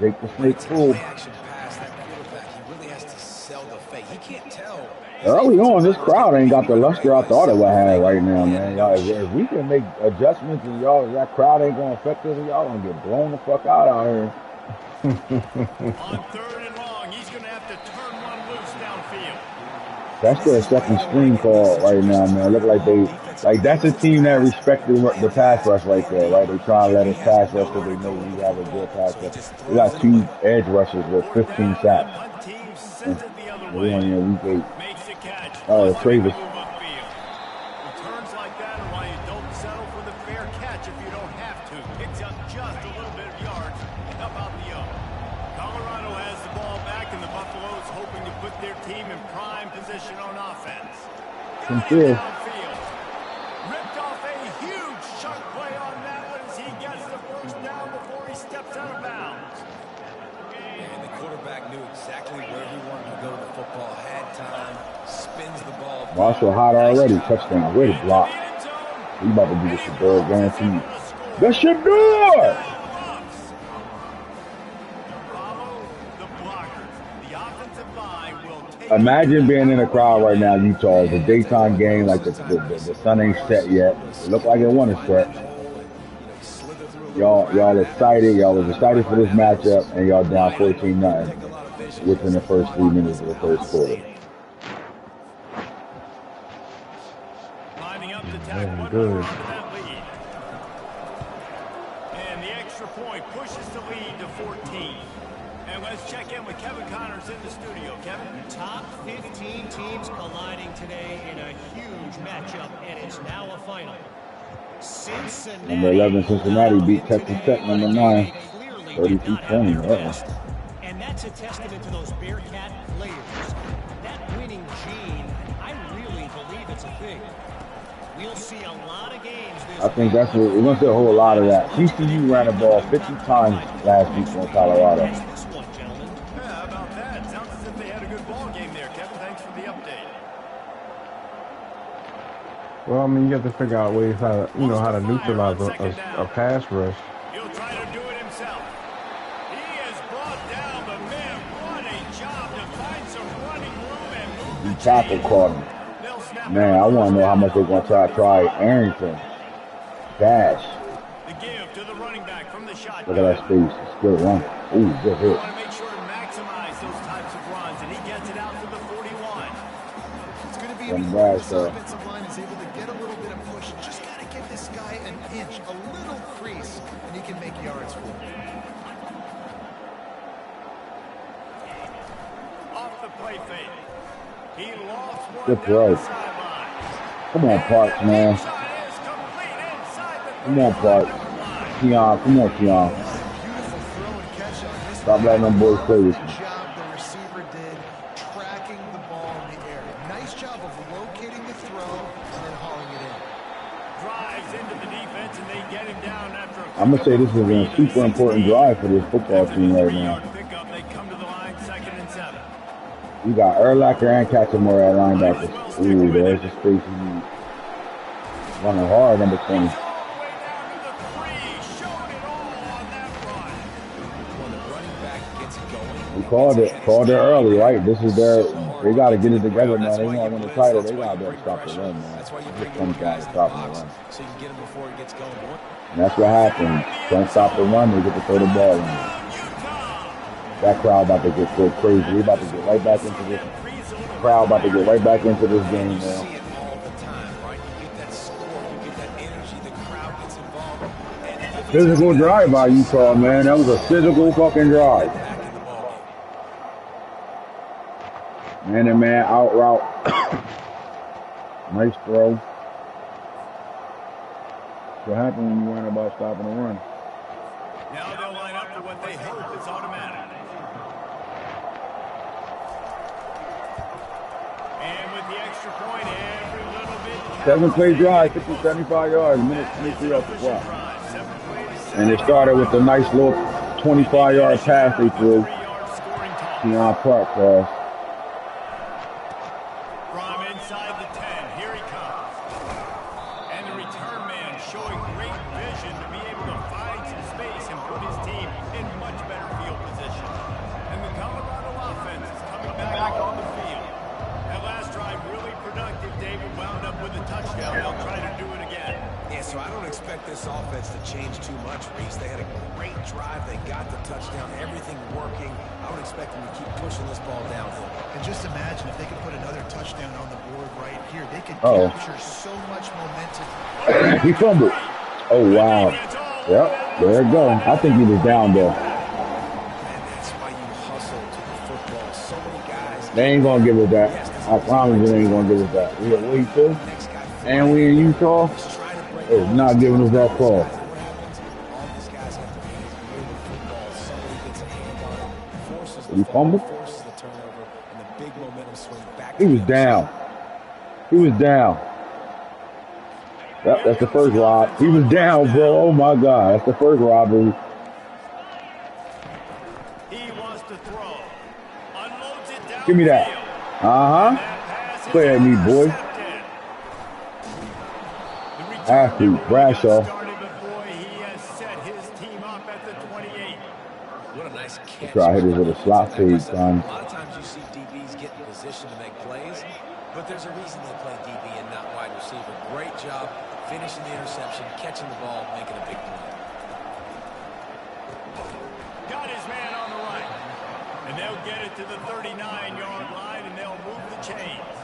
Jake the Snake Fool. Early on, this crowd ain't got the luster I thought it would have right now, man. Y'all, if we can make adjustments and that crowd ain't gonna affect us, y'all gonna get blown the fuck out here. On 3rd and long, he's gonna have to turn one loose downfield. That's their second screen call right now, man. Look like that's a team that respects the pass rush right there, right? They try to let us pass rush because they know we have a good pass rush. We got 2 edge rushers with 15 sacks. We're on week 8. Oh, Travis. Returns like that are why you don't settle for the fair catch if you don't have to. Picks up just a little bit of yards about the O. Colorado has the ball back, and the Buffaloes hoping to put their team in prime position on offense. Ripped off a huge chunk play on that one as he gets the first down before he steps out of bounds. And the quarterback knew exactly where he wanted to go with the football, had time, spins the ball. Marshall hot already. Touchdown. Way to block. We about to do the Shador guaranteed. The Shador! Imagine being in a crowd right now, Utah. It's a daytime game, like the sun ain't set yet. It look like it want to set. Y'all excited. Y'all was excited for this matchup, and y'all down 14-0 within the first 3 minutes of the first quarter. Good. And the extra point pushes the lead to 14. And let's check in with Kevin Connors in the studio. Kevin? Top 15 teams colliding today in a huge matchup, and it's now a final. Cincinnati. Number 11, Cincinnati beat Texas Tech, number 9. 32-20. And that's a testament to those Bearcat players. That winning gene, I really believe it's a thing. We'll see a lot of games this I think that's what we're going to see a whole lot of that. TCU ran the ball 50 times last week in Colorado. How about that? Sounds as if they had a good ball game there, Kevin. Thanks for the update. Well, I mean, you have to figure out ways how to neutralize a pass rush. He'll try to do it himself. He has brought down the man. What a job to find some running room and move the Tackle caught him. Man, I want to know how much they're going to try Arrington. Dash. The give to the running back from the shot. Look at that space. It's good run. Ooh, good hit. Want to make sure to maximize those types of runs, and he gets it out to the 41. It's going to be important if this offensive line is able to get a little bit of push. Just got to give this guy an inch, a little crease, and he can make yards for it. Off the play fake. He lost one. Good throw. Come on, Parks, man. Come on, Parks. Keon. Come on, Keon. Beautiful throw and catch on this. Stop letting them boys play with you. Good job the receiver did tracking the ball in the air. Nice job of locating the throw and then hauling it in. Drives into the defense and they get him down after a I'm gonna say this is a super important drive for this football team right now. pickup. They come to the line, 2nd and 7. You got Urlacher and Catchamore at linebackers. Ooh, there's the space you need. Running hard, number 20. All the way down to the 3, showed it all on that run. When the running back gets going, We called it early, right? This is they got to get it together, man. They want to win the title. They got to stop the run, man. That's why you Just bring come your down guys to in the stop the box run. so you can get him before he gets going. And that's what happened. Don't stop the run, they get to throw the ball in. That crowd about to get so crazy. We about to get right back into this. Crowd about to get right back into this game, You man. see it all the time, right? You get that score, you get that energy, the crowd gets involved. And Physical drive by Utah, man. That was a physical fucking drive. back in the ball game. Man and man out route. Nice throw. What happened when you weren't about stopping the run? Now they'll line up for what they hope is automatic. And with the extra point, every little bit. 7-play drive, 50, 75 yards, minute 23 off the clock. Drive, 7 plays, And it started with a nice little 25-yard pass they threw. 3-yard scoring toss. Keon Park pass. From inside the 10, here he comes. And the return man showing great vision to be able to find some space and put his team in much better field position. And the Colorado offense is coming back on the field. That last drive really productive. David wound up with a touchdown. They'll try to do it again. Yeah, so I don't expect this offense to change too much, Reese. They had a great drive. They got the touchdown. Everything working. I would expect them to keep pushing this ball downhill. And just imagine if they could put another touchdown on the board right here. They could Uh-oh. capture so much momentum. He fumbled. Oh, wow. Yep, there it go. I think he was down there. And that's why you hustle to the football. So many guys. They ain't going to give us that. I promise you they ain't going to give us that. We at Wade too, Next guy and we in Utah. try to break They're not giving us that call. What happens? All these guys have to be moving the football. Somebody gets a hand on it, forces He the fumble, fumbled? forces the turnover, and the big momentum swing back. He to was the other down. side. He was down. Yep, that's the first rob. He was down, bro. Oh my God, that's the first robbery. He wants to throw. Unloads it down Give me that. field. Uh-huh. Play at me, boy. Athlete, Bradshaw. Started before he has set his team up at the 28. What a nice catch. Try to hit it with a slot fade, son. A lot of times you see DBs get in position to make plays, but there's a reason they play DB and not wide receiver. Great job finishing the interception, catching the ball, making a big play. Got his man on the right. And they'll get it to the 39-yard line, and they'll move the chains.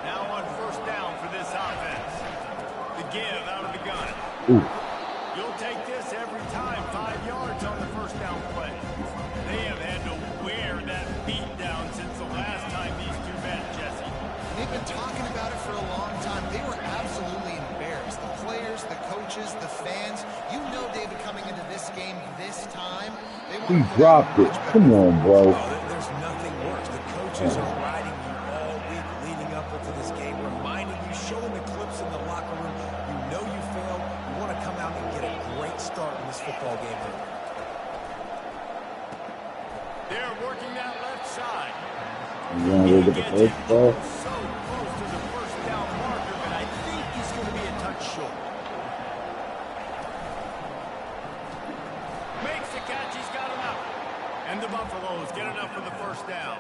Now on first down for this offense. The give out of the gun. Ooh. You'll take this every time. 5 yards on the first down play. They have had to wear that beat down since the last time these two met, Jesse. They've been talking about it for a long time. They were absolutely embarrassed. The players, the coaches, the fans. You know, David, coming into this game this time, they He want to dropped it. Come on, bro. There's nothing worse. The coaches are riding you all week leading up into this game, reminding you, showing the clips in the locker room. You know you failed. You want to come out and get a great start in this football game. They're working that left side. You want to go get the first ball? So close to the first down marker, but I think he's going to be a touch short. Makes the catch. He's got enough. And the Buffaloes get enough for the first down.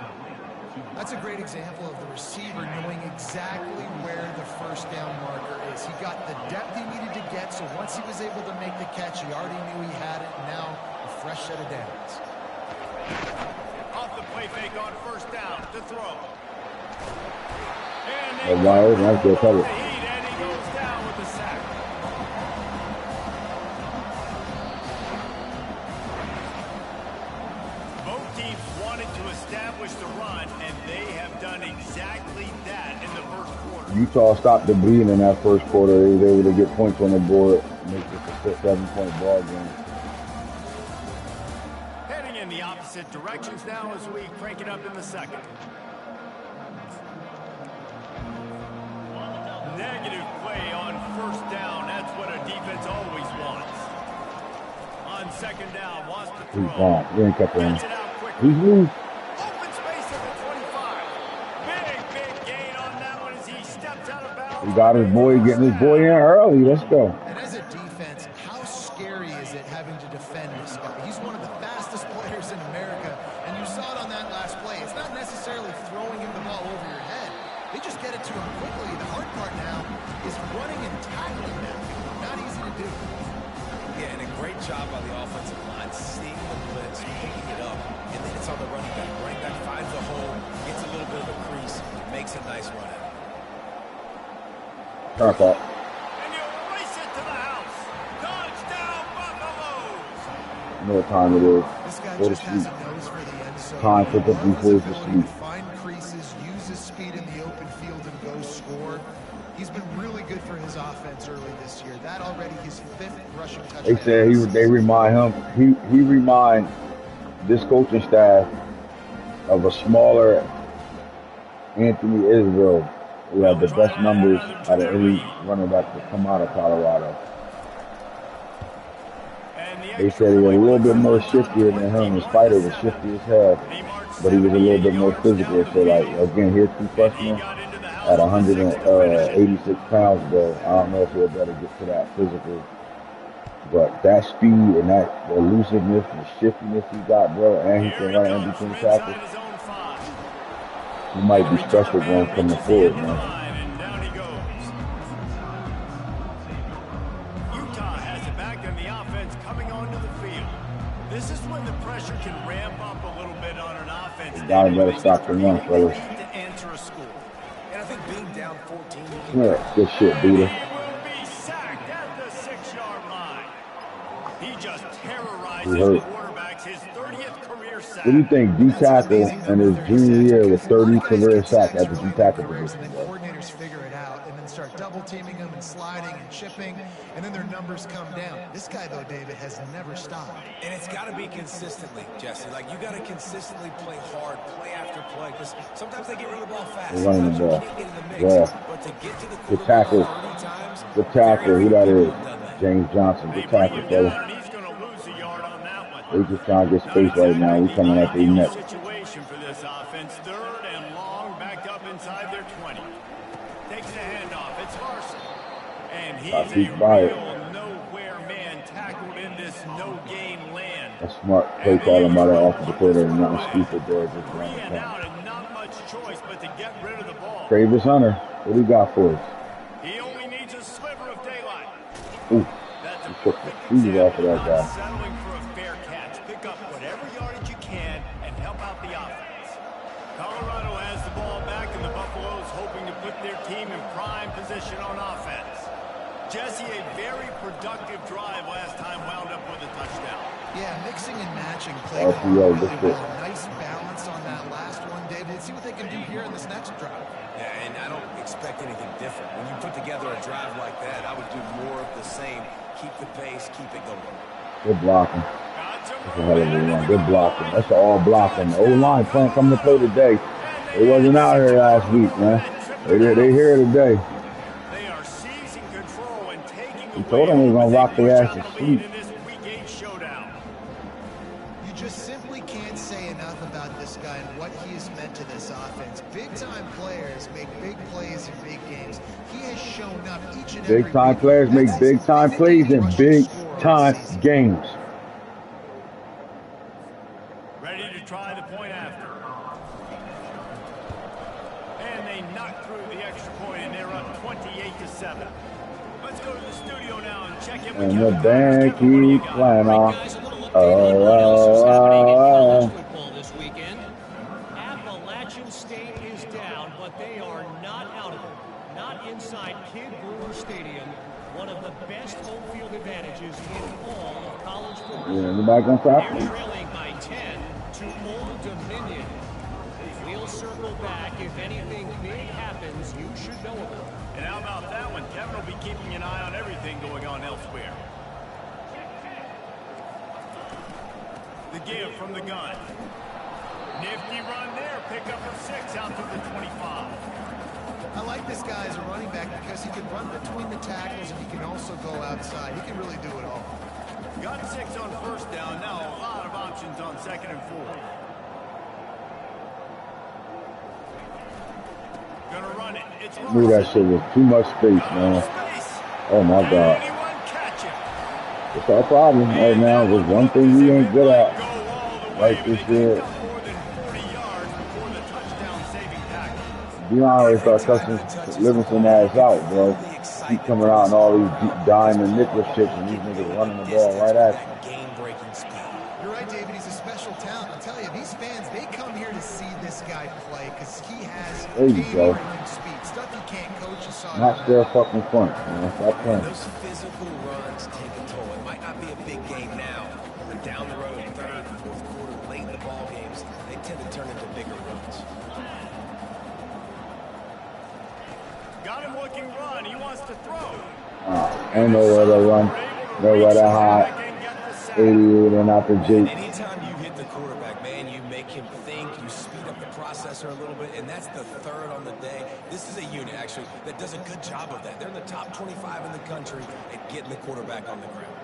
That's a great example of the receiver knowing exactly where the first down marker is. He got the depth he needed to get, so once he was able to make the catch, he already knew he had it. Now, a fresh set of downs. Off the play fake on first down to throw. And Oh, wow, that's good cover. the heat, and he goes down with the sack. Both teams wanted to establish the run, and they have done exactly that in the first quarter. Utah stopped the bleeding in that first quarter. They was able to get points on the board, make this a 7-point ball game. Heading in the opposite directions now as we crank it up in the second. Negative play on first down. That's what a defense always wants. On second down, wants to throw. He's gone. He ain't kept him. Gets it out quickly. He's loose. Open space at the 25. Big gain on that one as he steps out of bounds. He got his boy, getting his boy in early. Let's go. And as a defense, how scary is it having to defend this guy? He's one of the fastest players in America, and you saw it on that last play. It's not necessarily throwing him the ball over your head. They just get it to him quickly. The hard part now is running and tackling that. Not easy to do. Yeah, and a great job by the offensive line, seeing the blitz, picking it up, and then it's on the running back. Running back finds a hole, gets a little bit of a crease, makes a nice run out. Turn off. And you race it to the house. Touchdown, Buffaloes. You know what time it is. This guy Go to just has sleep. a nose for the end zone. Time for the before to sleep. Find creases, use his speed in the open field, and go score. He's been really good for his offense early this year. That already his 5th rushing touchdown. They said they remind him. He remind this coaching staff of a smaller Anthony Israel, who had the best numbers out of any running back to come out of Colorado. They said he was a little bit more shiftier than him. His fighter was shifty as hell, but he was a little bit more physical. So, like, again, here's 2 freshmen at 186 pounds, though. I don't know if he'll better get to that physical. But that speed and that elusiveness and shiftiness he got, bro, and he can run in between tackles. He might be special going coming forward, man. Utah has it back in the offense coming onto the field. This is when the pressure can ramp up a little bit on an offense. The guy better stop the run, fellas. To answer a score. And I think being down 14, Yeah, good shit, Buddha. He will be sacked at the 6-yard line. He just terrorizes quarterbacks. His 30th career sack. What do you think? D tackle in his junior year with 30 career sacks at the D tackle position. And then coordinators figure it out and then start double teaming them and sliding and chipping, and then their numbers come down. This guy, though, David, has never stopped. and it's got to be consistently, Jesse. Like, you got to consistently play hard, play after play, because sometimes they get rid of the ball fast. They're running the ball. Sometimes you can't get in the mix. Yeah. But to get to the Good tackle. 30 times, Good tackle. Who that is? James Johnson. They Good bring tackle, him fella. down, and he's going to lose a yard on that one. They just trying to get space right now. We coming at their neck. Situation for this offense, 3rd and long, backed up inside their 20. Takes the handoff. It's Larson. And he's a real nowhere man tackled in this no-gain land. A smart play calling by that offensive coordinator. Nothing stupid there. Just 3 running and the out and not much choice but to get rid of the ball. Travis Hunter. What do you got for us? He only needs a sliver of daylight. Ooh. That's a He took the perfect shoes example off of that not guy. settling for a fair catch. Pick up whatever yardage you can and help out the offense. Colorado has the ball back, and the Buffaloes hoping to put their team in prime position on offense. Jesse, a very productive drive last time, wound up with a touchdown. Yeah, mixing and matching play. RPO, good shit. Nice balance on that last one, David. Let's see what they can do here in this next drive. Yeah, and I don't expect anything different. When you put together a drive like that, I would do more of the same. Keep the pace, keep it going. Good blocking. That's a hell of a run. Good blocking. That's all blocking. The O-line playing coming to play today. They wasn't out here last week, man. They here today. They are seizing control and taking He told them he was gonna rock their ass to sleep. in this week 8 showdown. You just simply can't say enough about this guy and what he has meant to this offense. Big-time players make big plays in big games. He has shown up each and every Big time week. players make That's big time plays in rushing big score of the time season. games. Ready to try the point after. And they knock through the extra point, and they're up 28-7. Let's go to the studio now and check in with And the Kevin. band Kevin, what do you keeps got? playing off. Guys, a little update on what else is happening in college football this weekend. Appalachian State is down, but they are not out of it. Not inside Kid Brewer Stadium, one of the best home field advantages in all of college football. Yeah, anybody gonna stop? They're trailing by 10 to hold The give from the gun. Nifty run there. Pick up a 6 out to the 25. I like this guy as a running back because he can run between the tackles and he can also go outside. He can really do it all. Got 6 on first down. Now a lot of options on 2nd and 4. Gonna run it. It's Knew that shit was too much space, man. Oh my God. It's our problem right now. There's one thing we ain't good at. Like this year. Beyond start touching Livingston ass out, bro. Keep coming out and all these deep dime and nickel shit, and these niggas running the ball right at you. You're right, David. He's a special talent. I'll tell you, these fans, they come here to see this guy play because he has game-breaking speed. Stuff you can't coach. You saw not their fucking front, man. Stop playing. Those physical runs take a toll. It might not be a big game now, but down the road, third, fourth quarter, late in the ball games, they tend to turn into bigger runs. Got him looking run. He wants to throw. Ain't nowhere to run. Nowhere to hide. 88 and out the Jake. Anytime you hit the quarterback, man, you make him think, you speed up the processor a little bit, and that's the third on the day. This is a unit, actually, that does a good job of that. They're in the top 25 in the country at getting the quarterback on the ground.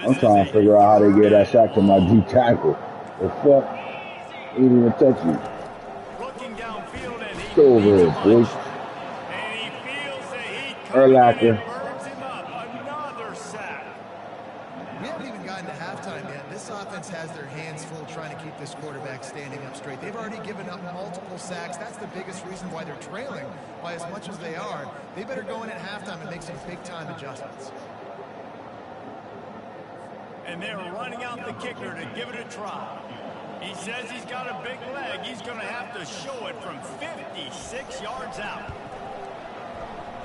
I'm trying to figure out how they get that sack to my D tackle. The fuck? He didn't even touch me. Go over here, boy. Erlacher. We haven't even gotten to halftime yet. This offense has their hands full trying to keep this quarterback standing up straight. They've already given up multiple sacks. That's the biggest reason why they're trailing by as much as they are. They better go in at halftime and make some big-time adjustments. And they're running out the kicker to give it a try. He says he's got a big leg. He's going to have to show it from 56 yards out.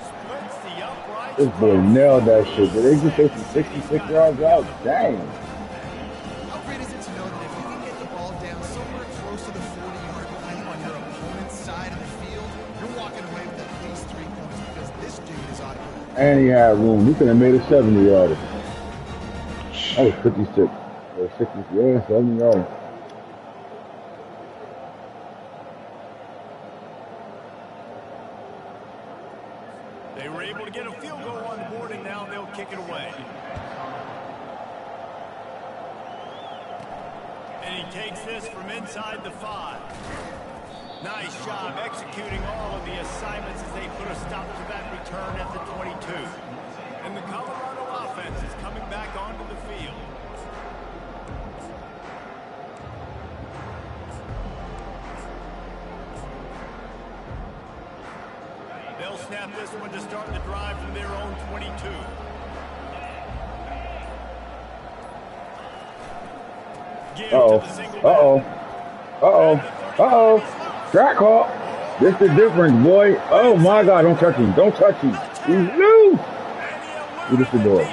Splits the upright. This boy nailed that shit. Did they just say from 66 yards out? Dang. How great is it to know that if you can get the ball down somewhere close to the 40-yard line on your opponent's side of the field, you're walking away with at least 3 points because this dude is on it. And he had room. He could have made a 70-yarder. That was 56. Or 60, yeah, 70 yards. They were able to get a field goal on the board, and now they'll kick it away. And he takes this from inside the 5. Nice job executing all of the assignments as they put a stop to that return at the 22. And the Colorado offense is coming back onto the field. They'll snap this one to start the drive from their own 22. Track hawk. This the difference, boy. Oh my God, don't touch him. Don't touch him. He's loose. This the boy.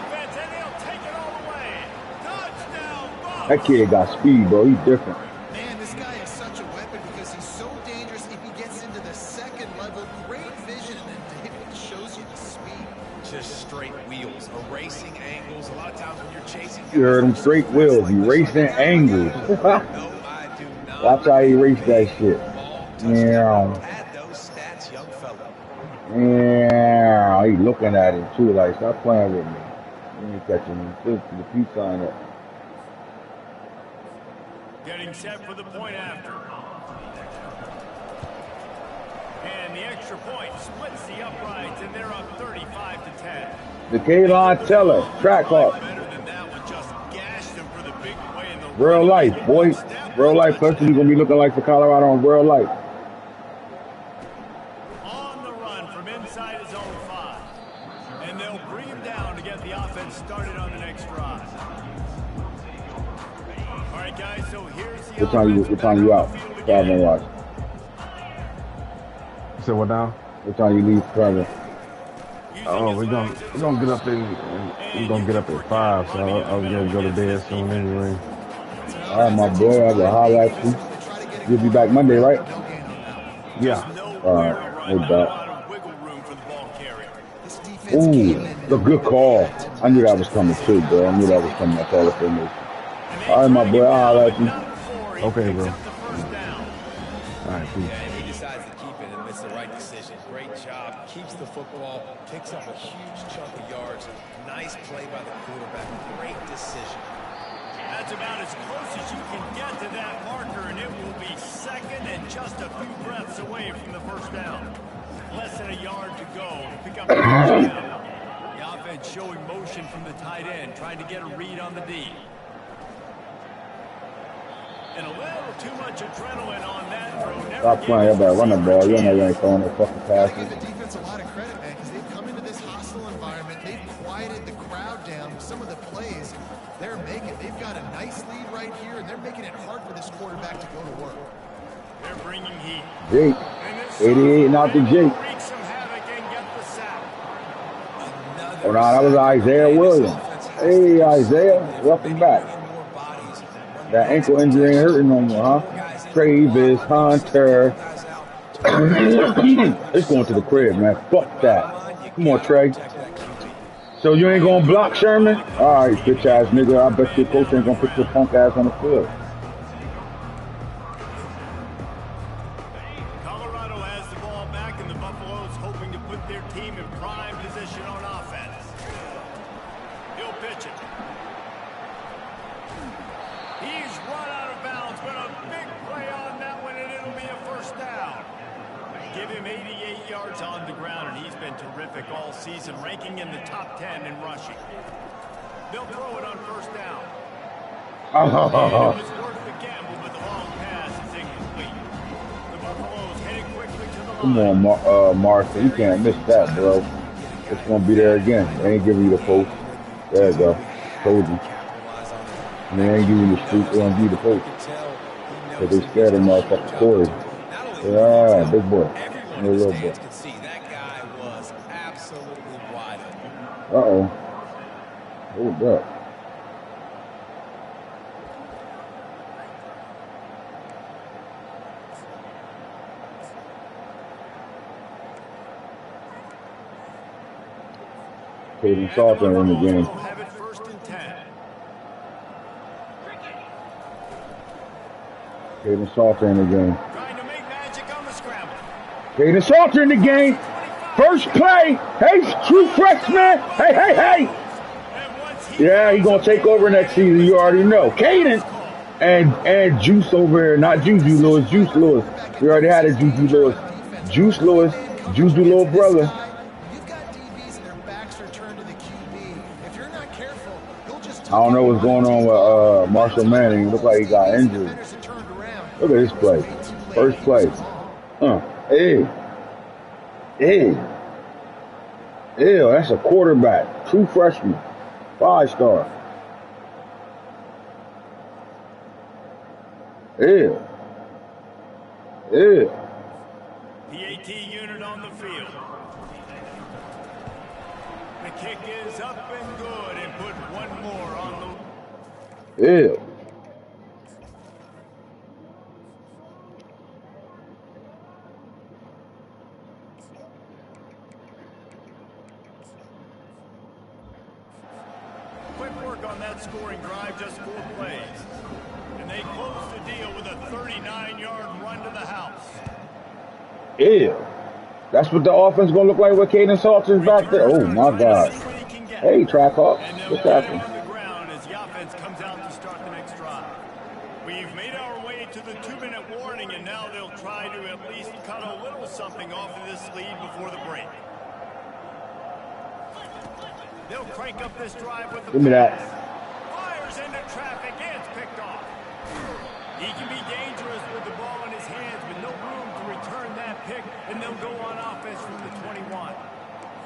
That kid got speed, bro. He's different. Man, this guy is such a weapon because he's so dangerous if he gets into the second level. Great vision, and David shows you the speed. Just straight wheels, erasing angles. A lot of times when you're chasing, you heard him, straight wheels, erasing angles. Watch how he erased that shit. Yeah. Yeah, he looking at him too, like, stop playing with me. You ain't catching him. Put the peace sign up. Getting set for the point after. And the extra point splits the uprights, and they're up 35-10. The K-Line Teller, track hawk. Real life, boy. Real life person, you're going to be looking like for Colorado on real life. On the run from inside his own 5. And they'll bring him down to get the offense started on the next drive. All right, guys, so here's the What time you out? Traveling watch. So what now? What time you leave traveling? Oh, we're gonna get up at 5, so I was gonna go to bed soon anyway. All right, my boy, I will holler at you. You'll be back Monday, right? Yeah. All right, no doubt. offense came Ooh, in the good call. I knew that was coming too, bro. I knew that was coming. I call it formation. All right, my boy. I'll let you. Okay, bro. Up the first down. All right, peace. Yeah, and he decides to keep it, and it's the right decision. Great job. Keeps the football, picks up a huge chunk of yards. Nice play by the quarterback. Great decision. That's about as close as you can get to that marker, and it will be second and just a few breaths away from the first down. Less than a yard to go to pick up the first down. The offense showing motion from the tight end, trying to get a read on the D. And a little too much adrenaline on that throw. Stop playing. You better run the ball. You know you ain't throwing no fucking Gotta give passes. the defense a lot of credit, man, because they've come into this hostile environment. They've quieted the crowd down with some of the plays they're making. They've got a nice lead right here, and they're making it hard for this quarterback to go to work. They're bringing heat. Jake. 88 not the Jake. Wreak some havoc and get the sack. Oh, no, that was Isaiah Williams. Hey, Isaiah. Welcome back. That ankle injury ain't hurting no more, huh? Travis Hunter. It's going to the crib, man. Fuck that. Come on, Trey. So you ain't going to block Sherman? All right, bitch ass nigga. I bet your coach ain't going to put your punk ass on the field. Colorado has the ball back, and the Buffaloes hoping to put their team in prime position on offense. He'll pitch it. He's run out of bounds, but a big play on that one, and it'll be a first down. Give him 88 yards on the ground, and he's been terrific all season, ranking in the top 10 in rushing. They'll throw it on first down. And it was worth the gamble, but the long pass is incomplete. The Buffaloes heading quickly to the line. Come on, Martha. You can't miss that, bro. It's going to be there again. They ain't giving you the post. There you go. Told you. And they ain't giving you the street. They don't give you the post. Because they scared of motherfucking Corey. Yeah, big boy. No little boy. Could see that guy was absolutely wide open. Uh-oh. Hold up. Peyton Salter in the game. Have it first and 10. Peyton Salter in the game. Trying to make magic on the scramble. Peyton Salter in the game. First play. Hey, true freshman. Hey. And once he Yeah, he's going to take over next season. You already know. Caden and Juice over here. Not Juju Lewis. Juice Lewis. We already had a Juju Lewis. Juice Lewis. Juju little brother. You've got DBs and their backs are turned to the QB. If you're not careful, he'll just I don't know what's going on with Marshall Manning. It looked like he got injured. Look at this play. First play. Hey. Ew, that's a quarterback. True freshman. 5-star. Ew. PAT unit on the field. The kick is up and good, and put one more on the... Ew. Quick work on that scoring drive, just 4 plays. And they close the deal with a 39-yard run to the house. Ew. That's what the offense going to look like with Caden Salter's back there. Oh, my God. Hey, Trackhawk. What's happening? On the ground as the offense comes out to start the next drive. We've made our way to the 2-minute warning, and now they'll try to at least cut a little something off of this lead before the break. They'll crank up this drive with the Give me that. fires into traffic, and it's picked off. He can be dangerous with the ball in his hands, with no room to return that pick, and they'll go on offense from the 21.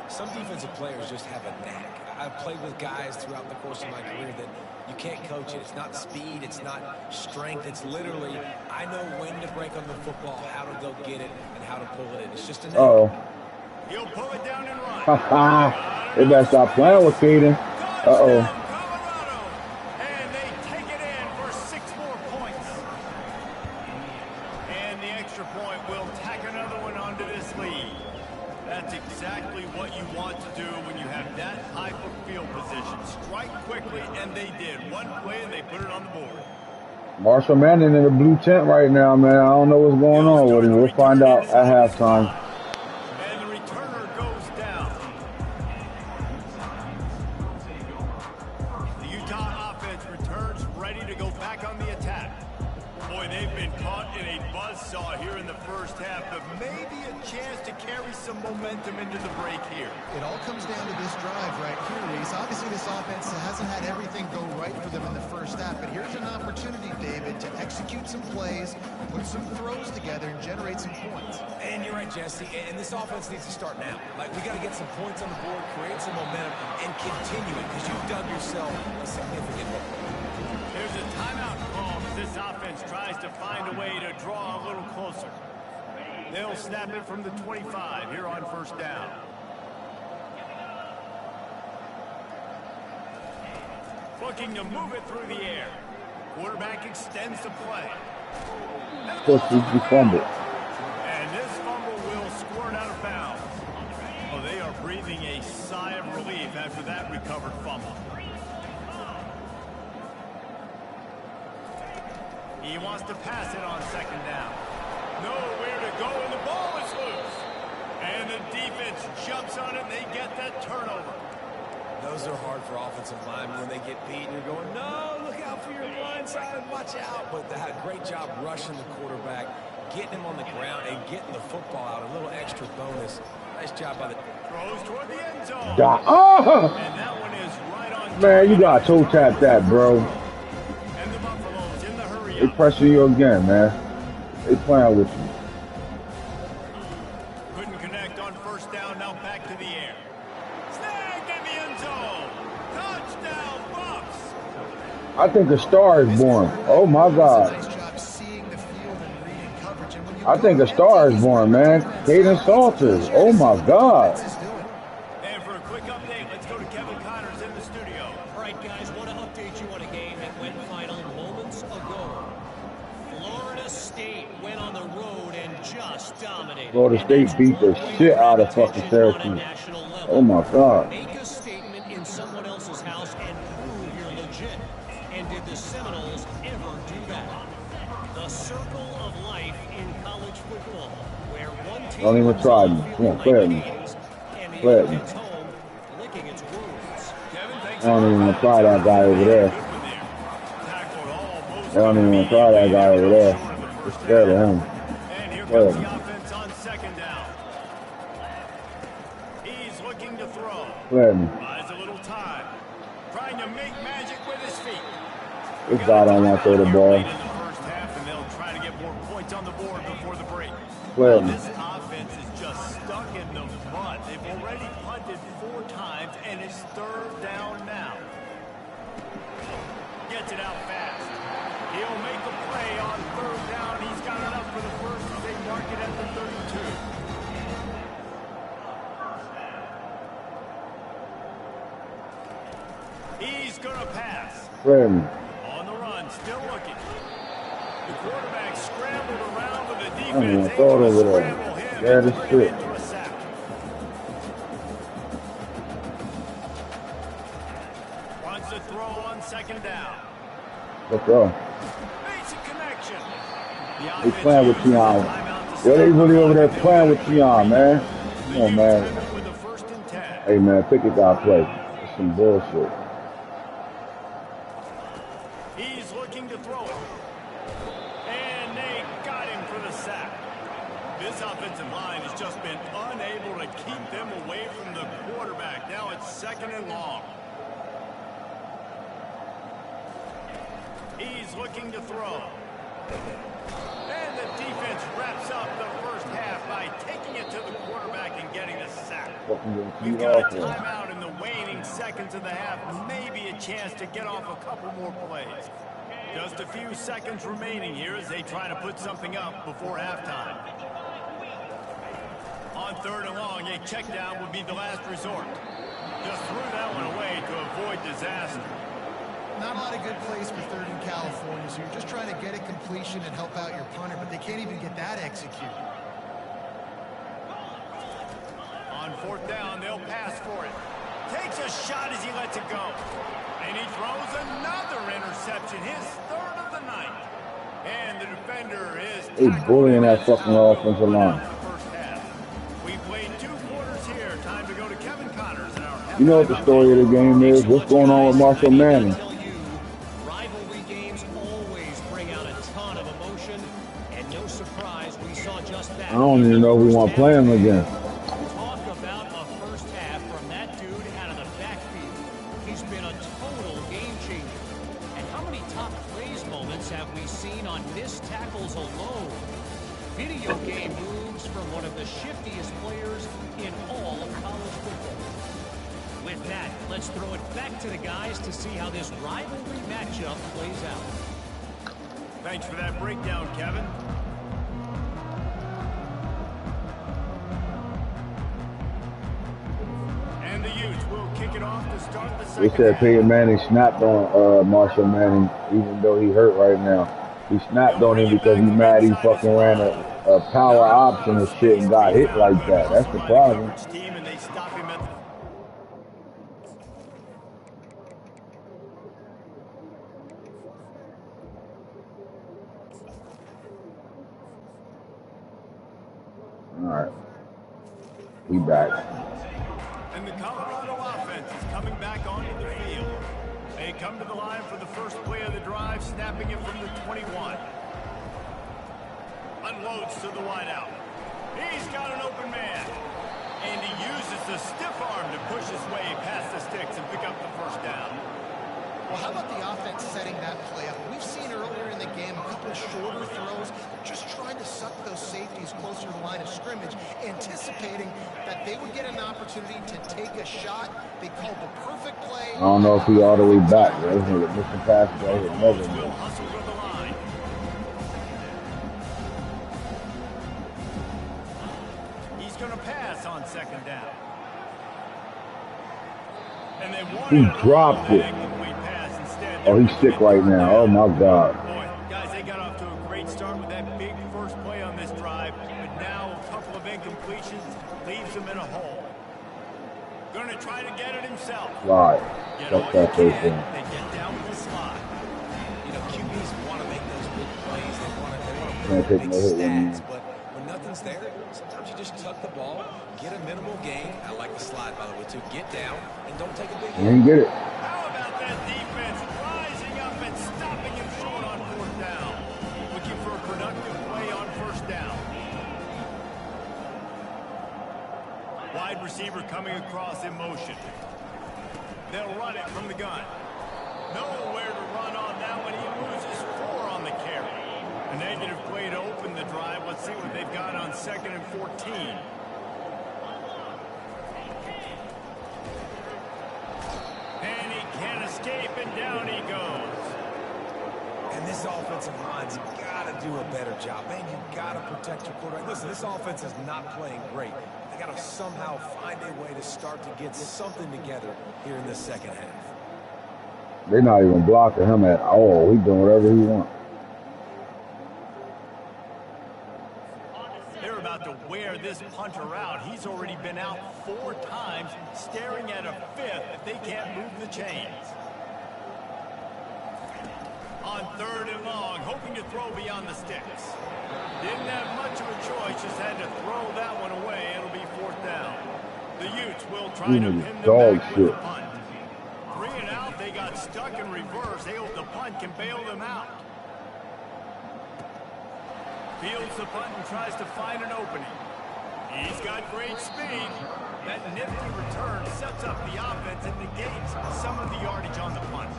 Some defensive players just have a knack. I've played with guys throughout the course of my career that you can't coach it. It's not speed, it's not strength. It's literally, I know when to break on the football, how to go get it, and how to pull it in. It's just a knack. Uh-oh. He'll pull it down and run. They better stop playing with Caden. Uh-oh. Colorado, and they take it in for 6 more points. And the extra point will tack another one onto this lead. That's exactly what you want to do when you have that type of field position. Strike quickly, and they did. One play, and they put it on the board. Marshall Manning in the blue tent right now, man. I don't know what's going on with him. We'll find out at halftime. And the returner goes down. The Utah offense returns ready to go back on the attack. Boy, they've been caught in a buzzsaw here in the first half, but maybe a chance to carry some momentum into the break here. It all comes down to this drive right here, Reese. Obviously, this offense hasn't had everything go right for them in the first half, but here's an opportunity, David, to execute some plays, put some throws together, and generate some points. And you're right, Jesse, and this offense needs to start now. Like, we got to get some points on the board, create some momentum, and continue it, because you've dug yourself a significant hole. There's a timeout call as this offense tries to find a way to draw a little closer. They'll snap it from the 25 here on first down. Looking to move it through the air. Quarterback extends the play. Of course, he fumbled. And this fumble will squirt out of bounds. Oh, they are breathing a sigh of relief after that recovered fumble. He wants to pass it on second down. Nowhere to go, and the ball is loose. And the defense jumps on it, and they get that turnover. Those are hard for offensive linemen when they get beat, and you're going, no, look out for your blind side, watch out. But they had a great job rushing the quarterback, getting him on the ground, and getting the football out. A little extra bonus. Nice job by the... Throws toward the end zone. Oh! And that one is right on. Man, you got to toe tap that, bro. And the Buffaloes in the hurry They up. pressing you again, man. They playing with you. Couldn't connect on first down, now back to the air. Snagged in the end zone. Touchdown, Bucks. I think a star is born. Oh, my God. Nice job seeing the field and reading coverage. And when you I think a star is born, man. Peyton Salters. Oh, my God. And for a quick update, let's go to Kevin Connors in the studio. All right, guys, want to update you on a game that went final moments ago. Florida State went on the road and just dominated. Florida State beat the shit out of fucking Syracuse. Oh, my God. Make a statement in someone else's house and prove you're legit. And did the Seminoles ever do that? The circle of life in college football, where one team Don't even try me. Come on, play at me. and the Play at other me. gets home licking its wounds. I don't even want to try that guy over there. I don't even want to try that guy over there. Just scared of him. And here Play at comes me. the offense on second down. He's looking to throw. Play at me. Buys a little time. Trying to make magic with his feet. This guy don't want to throw the ball. Late in the first half, and they'll try to get more points on the board before the break. Play at me. This offense is just stuck in the mud. They've already punted 4 times, and it's third down now. Gets it out fast. He'll make the play on third down. He's got enough for the first as they mark it at the 32. He's going to pass. Play at me. On the run, still looking. The quarterback scrambled around with the I don't even defense throw it able to over there. scramble him Scared and as turn him shit. into a sack. Wants to throw on second down. Let's go. Basic connection. The They offense playing with uses the Keon. timeout to Yeah, they stop really the over there clock. playing with Keon, man. Come on, man. With the first and 10. Hey, man, pick it out play. It's some bullshit. He's looking to throw it. And they got him for the sack. This offensive line has just been unable to keep them away from the quarterback. Now it's second and long. He's looking to throw. And the defense wraps up the first half by taking it to the quarterback and getting a sack. Fucking getting We've teed got off a there. timeout in the waning seconds of the half. Maybe a chance to get off a couple more plays. Just a few seconds remaining here as they try to put something up before halftime. On third and long, a check down would be the last resort. Just threw that one away to avoid disaster. Not a lot of good plays for third in California, so you're just trying to get a completion and help out your punter, but they can't even get that executed. fourth down, they'll pass for it. Takes a shot as he lets it go. And he throws another interception, his third of the night. And the defender is bullying that fucking offensive line. We played 2 quarters here. Time to go to Kevin Connors in our You know what the story of the game is? What's going on with Marshall Manning? Rivalry games always bring out a ton of emotion, and no surprise, we saw just that. I don't even know if we want to play him again. Talk about a first half from that dude out of the backfield. He's been a total game changer. And how many top plays moments have we seen on missed tackles alone? Video game moves from one of the shiftiest players in all of college football. With that, let's throw it back to the guys to see how this rivalry matchup plays out. Thanks for that breakdown, Kevin. And the Utes will kick it off to start the second They said half. Peyton Manning snapped on Marshall Manning, even though he hurt right now. He snapped on him because he's mad he fucking ran a power option and shit and got hit like that. That's the problem. Team and they stop him at the Alright. We back. And the Colorado offense is coming back onto the field. They come to the line for the first play of the drive, snapping it from the 21. Unloads to the wideout. He's got an open man. And he uses the stiff arm to push his way past the sticks and pick up the first down. Well, how about the offense setting that play up? We've seen earlier in the game a couple of shorter throws, just trying to suck those safeties closer to the line of scrimmage, anticipating that they would get an opportunity to take a shot. They called the perfect play. I don't know if he all the way back. Right? He's going to miss the pass. Right? Never Will hustle to the line. He's going to pass on second down. And they He dropped it. Oh, he's sick right now. Oh, my God. Boy, guys, they got off to a great start with that big first play on this drive, but now a couple of incompletions leaves him in a hole. Going to try to get it himself. Slide. Get That's all that you first can. one. They get down with the slide. You know, QBs want to make those big plays. They want to Can't put take big no hit when stats, but when nothing's there, sometimes you just tuck the ball, get a minimal gain. I like the slide, by the way, too. Get down and don't take a big He hit. didn't get it. How about that defense rising up and stopping him short on fourth down? Looking for a productive play on first down. Wide receiver coming across in motion. They'll run it from the gun. Nowhere to run on that one. He loses 4 on the carry. A negative play to open the drive. Let's see what they've got on 2nd and 14. And he can't escape, and down he goes. And this offensive line's got to do a better job. Man, you got to protect your quarterback. Listen, this offense is not playing great. They got to somehow find a way to start to get something together here in the second half. They're not even blocking him at all. He's doing whatever he wants. They're about to wear this punter out. He's already been out 4 times, staring at a 5th if they can't move the chains. On 3rd and long, hoping to throw beyond the sticks. Didn't have much of a choice, just had to throw that one away. It'll be 4th down. The Utes will try to pin them dog back shit. with the punt. 3 and out, they got stuck in reverse. They hope the punt can bail them out. Fields the punt and tries to find an opening. He's got great speed. That nifty return sets up the offense and negates some of the yardage on the punt.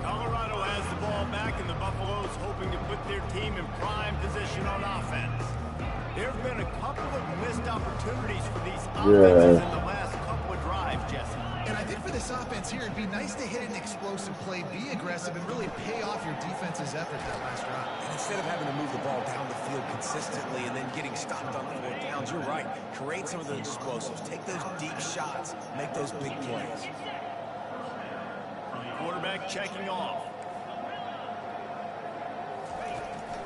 Colorado has the ball back, and the Buffaloes hoping to put their team in prime position on offense. There have been a couple of missed opportunities for these offenses in the last couple of drives, Jesse. And I think for this offense here, it'd be nice to hit an explosive play, be aggressive, and really pay off your defense's effort that last drive. And instead of having to move the ball down the field consistently and then getting stopped on 4th downs, you're right. Create some of those explosives. Take those deep shots. Make those big plays. Quarterback checking off.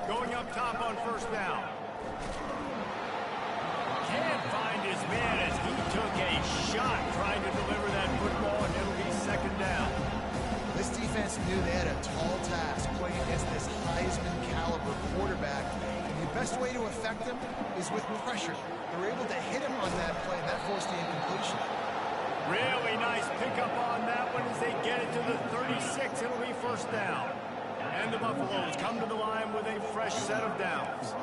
Going up top on 1st down. Can't find his man as he took took a shot trying to deliver that football, and it'll be second down. This defense knew they had a tall task playing against this Heisman caliber quarterback, and the best way to affect him is with pressure. They were able to hit him on that play, and that forced the incompletion. Really nice pickup on that one as they get it to the 36. It'll be first down. And the Buffaloes come to the line with a fresh set of downs.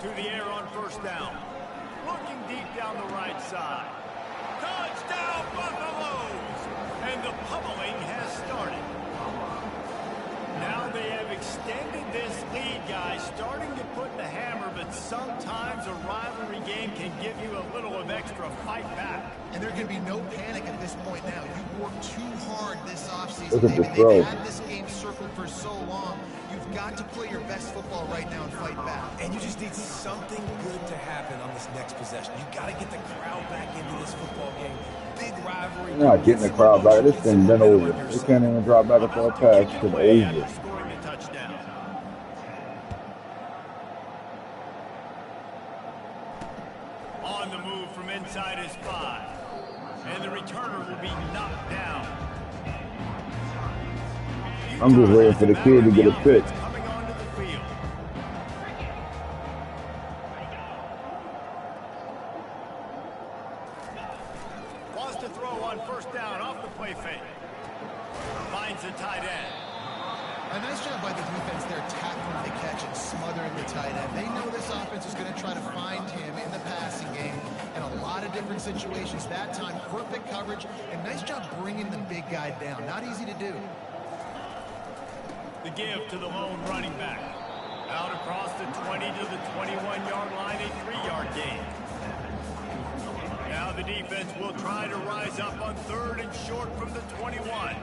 To the air on first down. Looking deep down the right side. Touchdown, Buffaloes! And the pummeling has started. Now they have extended this lead, guys, starting to put the hammer, but sometimes a rivalry game can give you a little of extra fight back. And there can be no panic at this point now. You worked too hard this offseason. Look at the They've throw. had this game circled for so long. You've got to play your best football right now and fight back. And you just need something good to happen on this next possession. You got to get the crowd back into this football game. Big rivalry. You're not getting the crowd back. This thing been over. They can't even drop back up for a pass. It's over. Scoring a touchdown. On the move from inside his 5. And the returner will be knocked down. I'm just waiting for the kid to get a pick. Coming onto the field. Wants to throw on first down off the play fake. Finds the tight end. A nice job by the defense there, tackling the catch and smothering the tight end. They know this offense is going to try to find him in the passing game in a lot of different situations. That time, perfect coverage, and nice job bringing the big guy down. Not easy to do. The give to the lone running back. Out across the 20 to the 21-yard line, a 3-yard gain. Now the defense will try to rise up on third and short from the 21.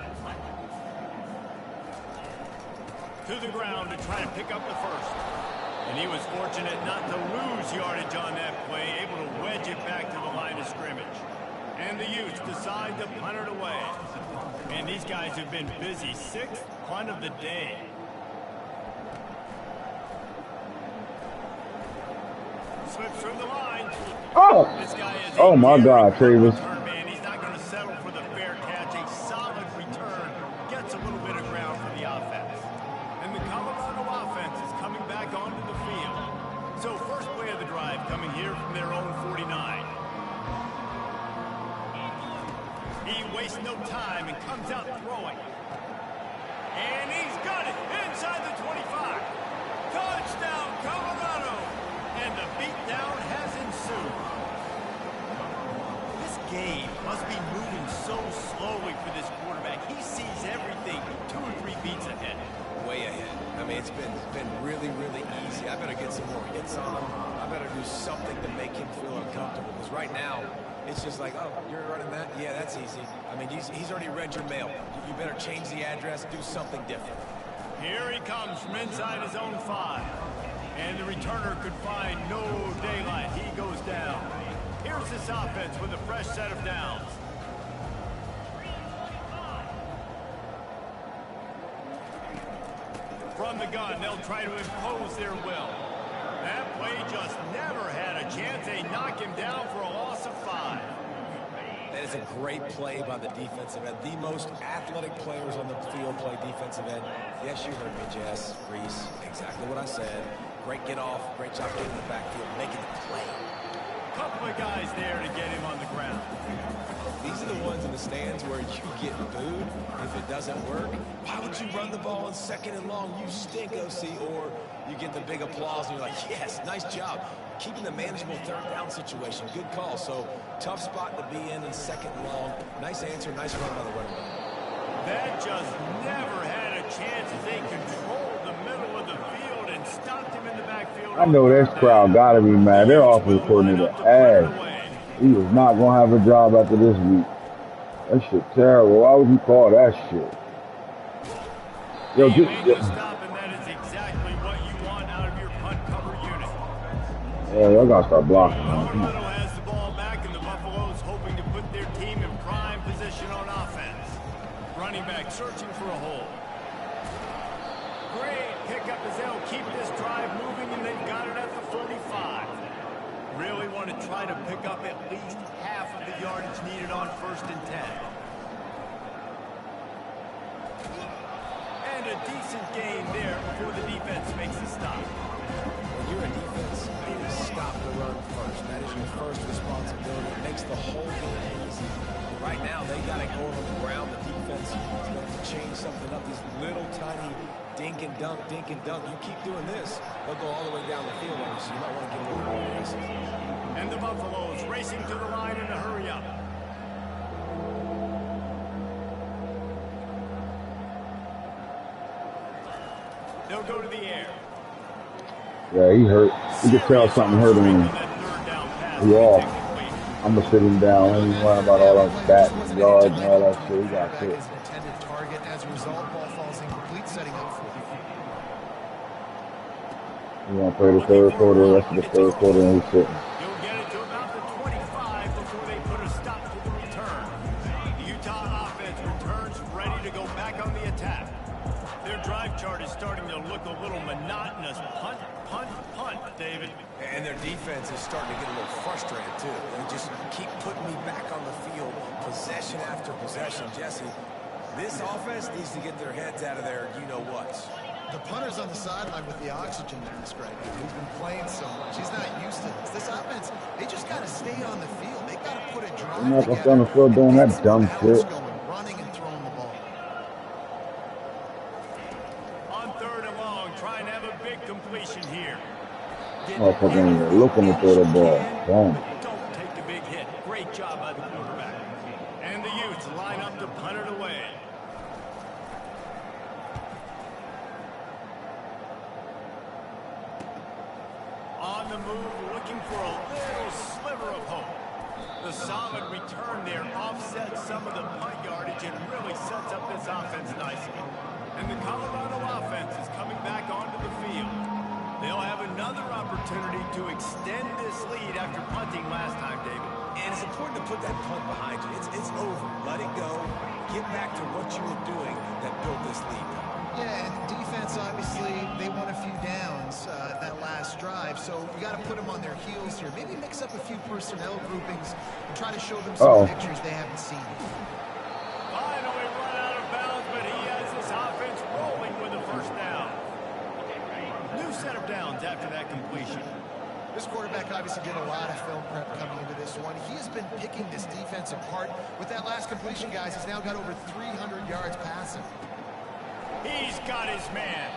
To the ground to try to pick up the first. And he was fortunate not to lose yardage on that play, able to wedge it back to the line of scrimmage. And the Utes decide to punt it away. And these guys have been busy. 6th punt of the day. Slips through the line. Oh! This guy is Oh my God, Travis. Man, he's not going to settle for the fair catch. A solid return. Gets a little bit of ground for the offense. And the Colorado offense is coming back onto the field. So first play of the drive coming here from their own 49. He wastes no time and comes out throwing. And he's got it inside the 25. Touchdown, Colorado. And the beatdown has ensued. This game must be moving so slowly for this quarterback. He sees everything 2 or 3 beats ahead. Way ahead. I mean, it's been really, really easy. I better get some more hits on him. I better do something to make him feel uncomfortable. Because right now, it's just like, oh, you're running that? Yeah, that's easy. I mean, he's already read your mail. You better change the address, do something different. Here he comes from inside his own 5. And the returner could find no daylight. He goes down. Here's this offense with a fresh set of downs. From the gun, they'll try to impose their will. That play just never had a chance. They knock him down for a loss of 5. That is a great play by the defensive end. The most athletic players on the field play defensive end. Yes, you heard me, Jess, Reese. Exactly what I said. Great get off. Great job getting the backfield, making the play. Couple of guys there to get him on the ground. These are the ones in the stands where you get booed if it doesn't work. Why would you run the ball in 2nd and long? You stink, OC. Or you get the big applause and you're like, yes, nice job. Keeping the manageable 3rd down situation. Good call. So tough spot to be in 2nd and long. Nice answer. Nice run by the running back. That just never had a chance as they controlled the middle of the field and stopped him in the backfield. I know this crowd gotta be mad. Their offensive coordinator ass. He is not gonna have a job after this week. That shit terrible. Why would you call that shit? Yo, Stop, and that is exactly what you want out of your punt cover unit. yeah, y'all gotta start blocking. Colorado has the ball back, and the Buffaloes hoping to put their team in prime position on offense. Running back searching for a hole. Great pickup as they'll keep this drive moving, and they've got it at the 45. Really want to try to pick up at least half of the yardage needed on 1st and 10. And a decent gain there before the defense makes a stop. When you're a defense, you need to stop the run first. That is your first responsibility. It makes the whole game easy. Right now, they got it going on the ground. The defense is going to change something up. These little tiny dink and dunk, dink and dunk. You keep doing this, they'll go all the way down the field on you, so you might want to get a little more aggressive. And the Buffaloes racing to the line in a hurry up. They'll go to the air. Yeah, he hurt. You can tell something hurt him. He off. I'm gonna sit him down. He ain't worrying about all that stats and yards and all that shit. He got hit. Intended target. As a result, ball falls incomplete, setting up for He gonna play the third quarter, the rest of the third quarter, and he's sitting. He'll get it to about the 25 before they put a stop to the return. The Utah offense returns ready to go back on the attack. Their drive chart is starting to look a little monotonous. Punt, punt, punt, David. And their defense is starting to get a little frustrated, too. They just keep putting me back on the field, possession after possession. Jesse, this offense needs to get their heads out of there, you-know-whats. The punter's on the sideline with the oxygen mask right now. He's been playing so much. He's not used to this. This offense, they just got to stay on the field. They got to put a drive I'm not together. on the field doing that dumb shit. Going, running and throwing the ball. On 3rd and long, trying to have a big completion here. Motherfucking looking to throw the ball. Boom. Don't take the big hit. Great job by the quarterback. And the Utes line up to punt it away. On the move, looking for a little sliver of hope. The solid return there offsets some of the punt yardage and really sets up this offense nicely. And the Colorado offense is coming back onto the field. They'll have another opportunity to extend this lead after punting last time, David. And it's important to put that punt behind you. It's over. Let it go. Get back to what you were doing that built this lead. Yeah, and defense, obviously, they won a few downs that last drive, so you got to put them on their heels here. Maybe mix up a few personnel groupings and try to show them some pictures they haven't seen. Finally run out of bounds, but he has this offense rolling with a 1st down. New set of downs after that completion. This quarterback obviously did a lot of film prep coming into this one. He has been picking this defense apart. With that last completion, guys, he's now got over 300 yards passing. He's got his man.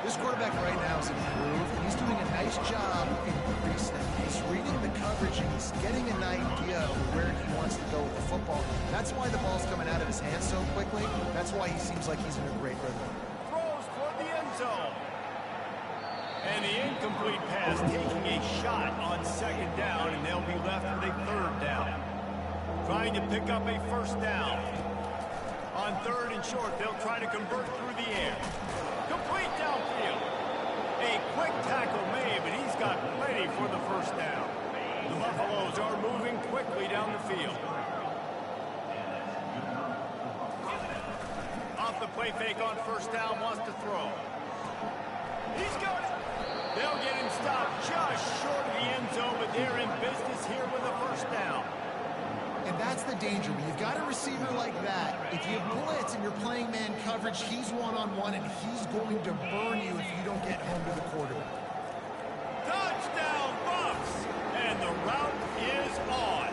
This quarterback right now is improved, and he's doing a nice job in pre-snap. He's reading the coverage, and he's getting an idea of where he wants to go with the football. That's why the ball's coming out of his hands so quickly. That's why he seems like he's in a great rhythm. Throws for the end zone. And the incomplete pass taking a shot on 2nd down, and they'll be left with a 3rd down. Trying to pick up a 1st down. On 3rd and short, they'll try to convert through the air. Complete downfield. A quick tackle made, but he's got plenty for the 1st down. The Buffaloes are moving quickly down the field. Off the play fake on 1st down, wants to throw. He's got it. They'll get him stopped just short of the end zone, but they're in business here with a 1st down. And that's the danger. When you've got a receiver like that, if you blitz and you're playing man coverage, he's one-on-one, and he's going to burn you if you don't get home to the quarterback. Touchdown, Buffs! And the route is on.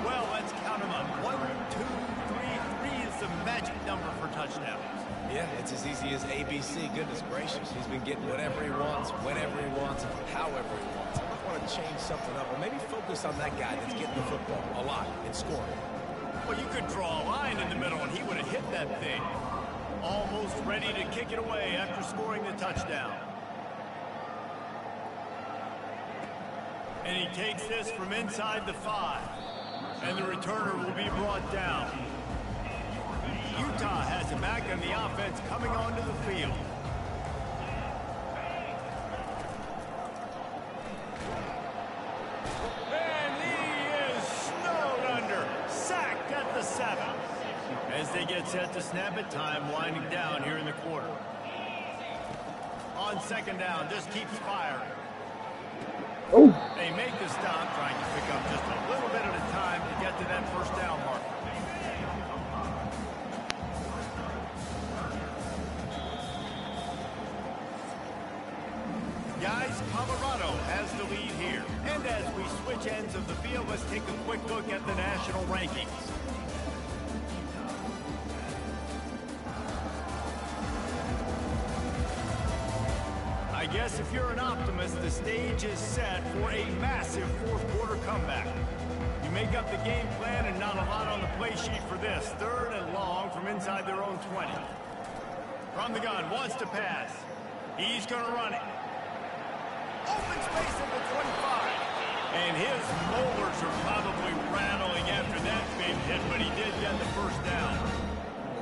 Well, let's count them up. 1, 2, 3. 3 is the magic number for touchdowns. Yeah, it's as easy as ABC. Goodness gracious. He's been getting whatever he wants, whenever he wants, however he wants. I want to change something up, or maybe focus on that guy that's getting the football a lot and scoring. Well, you could draw a line in the middle, and he would have hit that thing. Almost ready to kick it away after scoring the touchdown. And he takes this from inside the 5. And the returner will be brought down. Utah has it back, and the offense coming onto the field. And he is snowed under, sacked at the 7. As they get set to snap it, time winding down here in the quarter. On second down, just keeps firing. Oh. They make the stop, trying to pick up just a little bit at a time to get to that first down mark. Guys, Colorado has the lead here. And as we switch ends of the field, let's take a quick look at the national rankings. I guess if you're an optimist, the stage is set for a massive fourth quarter comeback. You make up the game plan and not a lot on the play sheet for this. Third and long from inside their own 20. From the gun, wants to pass. He's going to run it. Open space at the 25. And his molars are probably rattling after that big hit, but he did get the first down.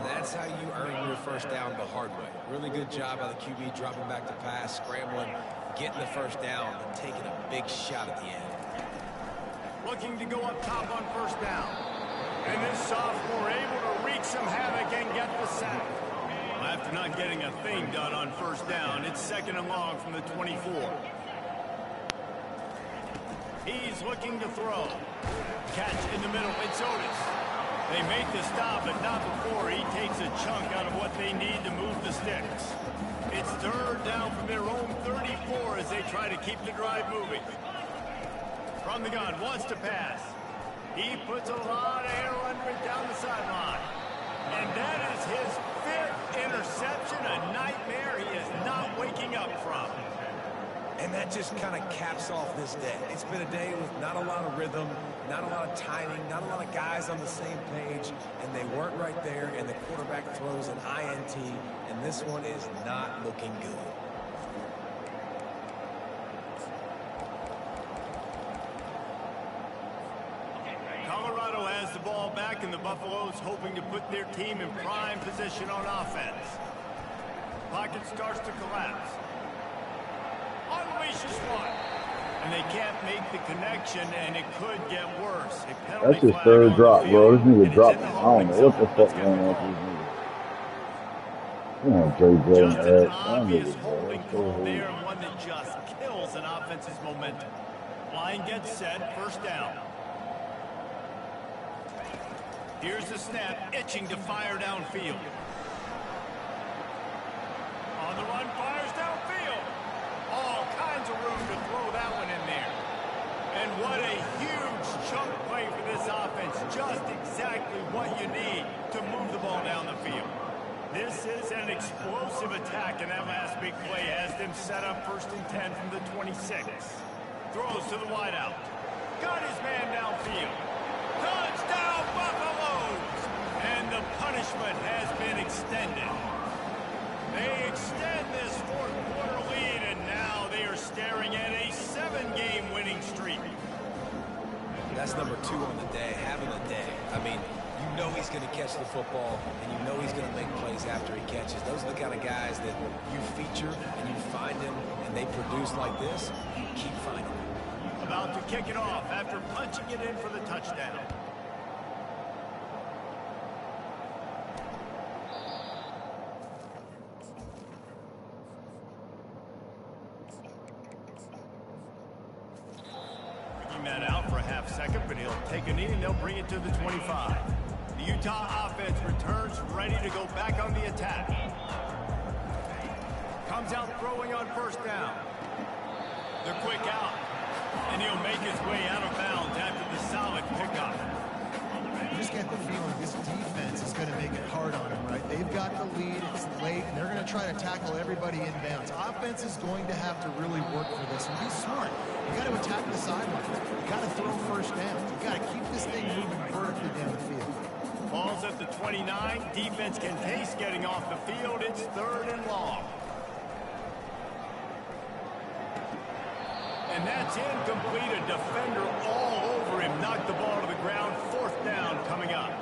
That's how you earn your first down the hard way. Really good job by the QB dropping back to pass, scrambling, getting the first down, and taking a big shot at the end. Looking to go up top on first down. And this sophomore able to wreak some havoc and get the sack. Well, after not getting a thing done on first down, it's second and long from the 24. He's looking to throw. Catch in the middle. It's Otis. They make the stop, but not before he takes a chunk out of what they need to move the sticks. It's third down from their own 34 as they try to keep the drive moving. From the gun, wants to pass. He puts a lot of air under it down the sideline. And that is his fifth interception, a nightmare he is not waking up from. And that just kind of caps off this day. It's been a day with not a lot of rhythm, not a lot of timing, not a lot of guys on the same page, and they weren't right there, and the quarterback throws an INT, and this one is not looking good. Colorado has the ball back, and the Buffaloes hoping to put their team in prime position on offense. Pocket starts to collapse. Unleashes one. And they can't make the connection, and it could get worse. That's his third drop, bro. This nigga dropped. I don't know what the fuck going on with these niggas. Just an obvious holding call there, and one that just kills an offense's momentum. Line gets set, first down. Here's the snap, itching to fire downfield. On the run, fires downfield. All kinds of room to throw that one in there. And what a huge chunk play for this offense. Just exactly what you need to move the ball down the field. This is an explosive attack, and that last big play has them set up first and 10 from the 26. Throws to the wideout. Got his man downfield. Touchdown, Buffaloes! And the punishment has been extended. They extend this fourth quarter lead, and now they are staring at a 7-game winning streak. That's number 2 on the day, having a day. I mean, you know he's going to catch the football, and you know he's going to make plays after he catches. Those are the kind of guys that you feature, and you find them, and they produce like this, you keep finding them. About to kick it off after punching it in for the touchdown. That out for a half second, but he'll take a knee and they'll bring it to the 25. The Utah offense returns ready to go back on the attack. Comes out throwing on first down. The quick out, and he'll make his way out of bounds after the solid pickup. You just get the feeling this defense is going to make it hard on them, right? They've got the lead, it's late, and they're going to try to tackle everybody inbounds. Offense is going to have to really work for this and be smart. You got to attack the sidelines. You got to throw first down. You got to keep this thing moving vertically down the field. Ball's at the 29. Defense can taste getting off the field. It's third and long. And that's incomplete. A defender all over him. Knocked the ball to the ground. Fourth down coming up.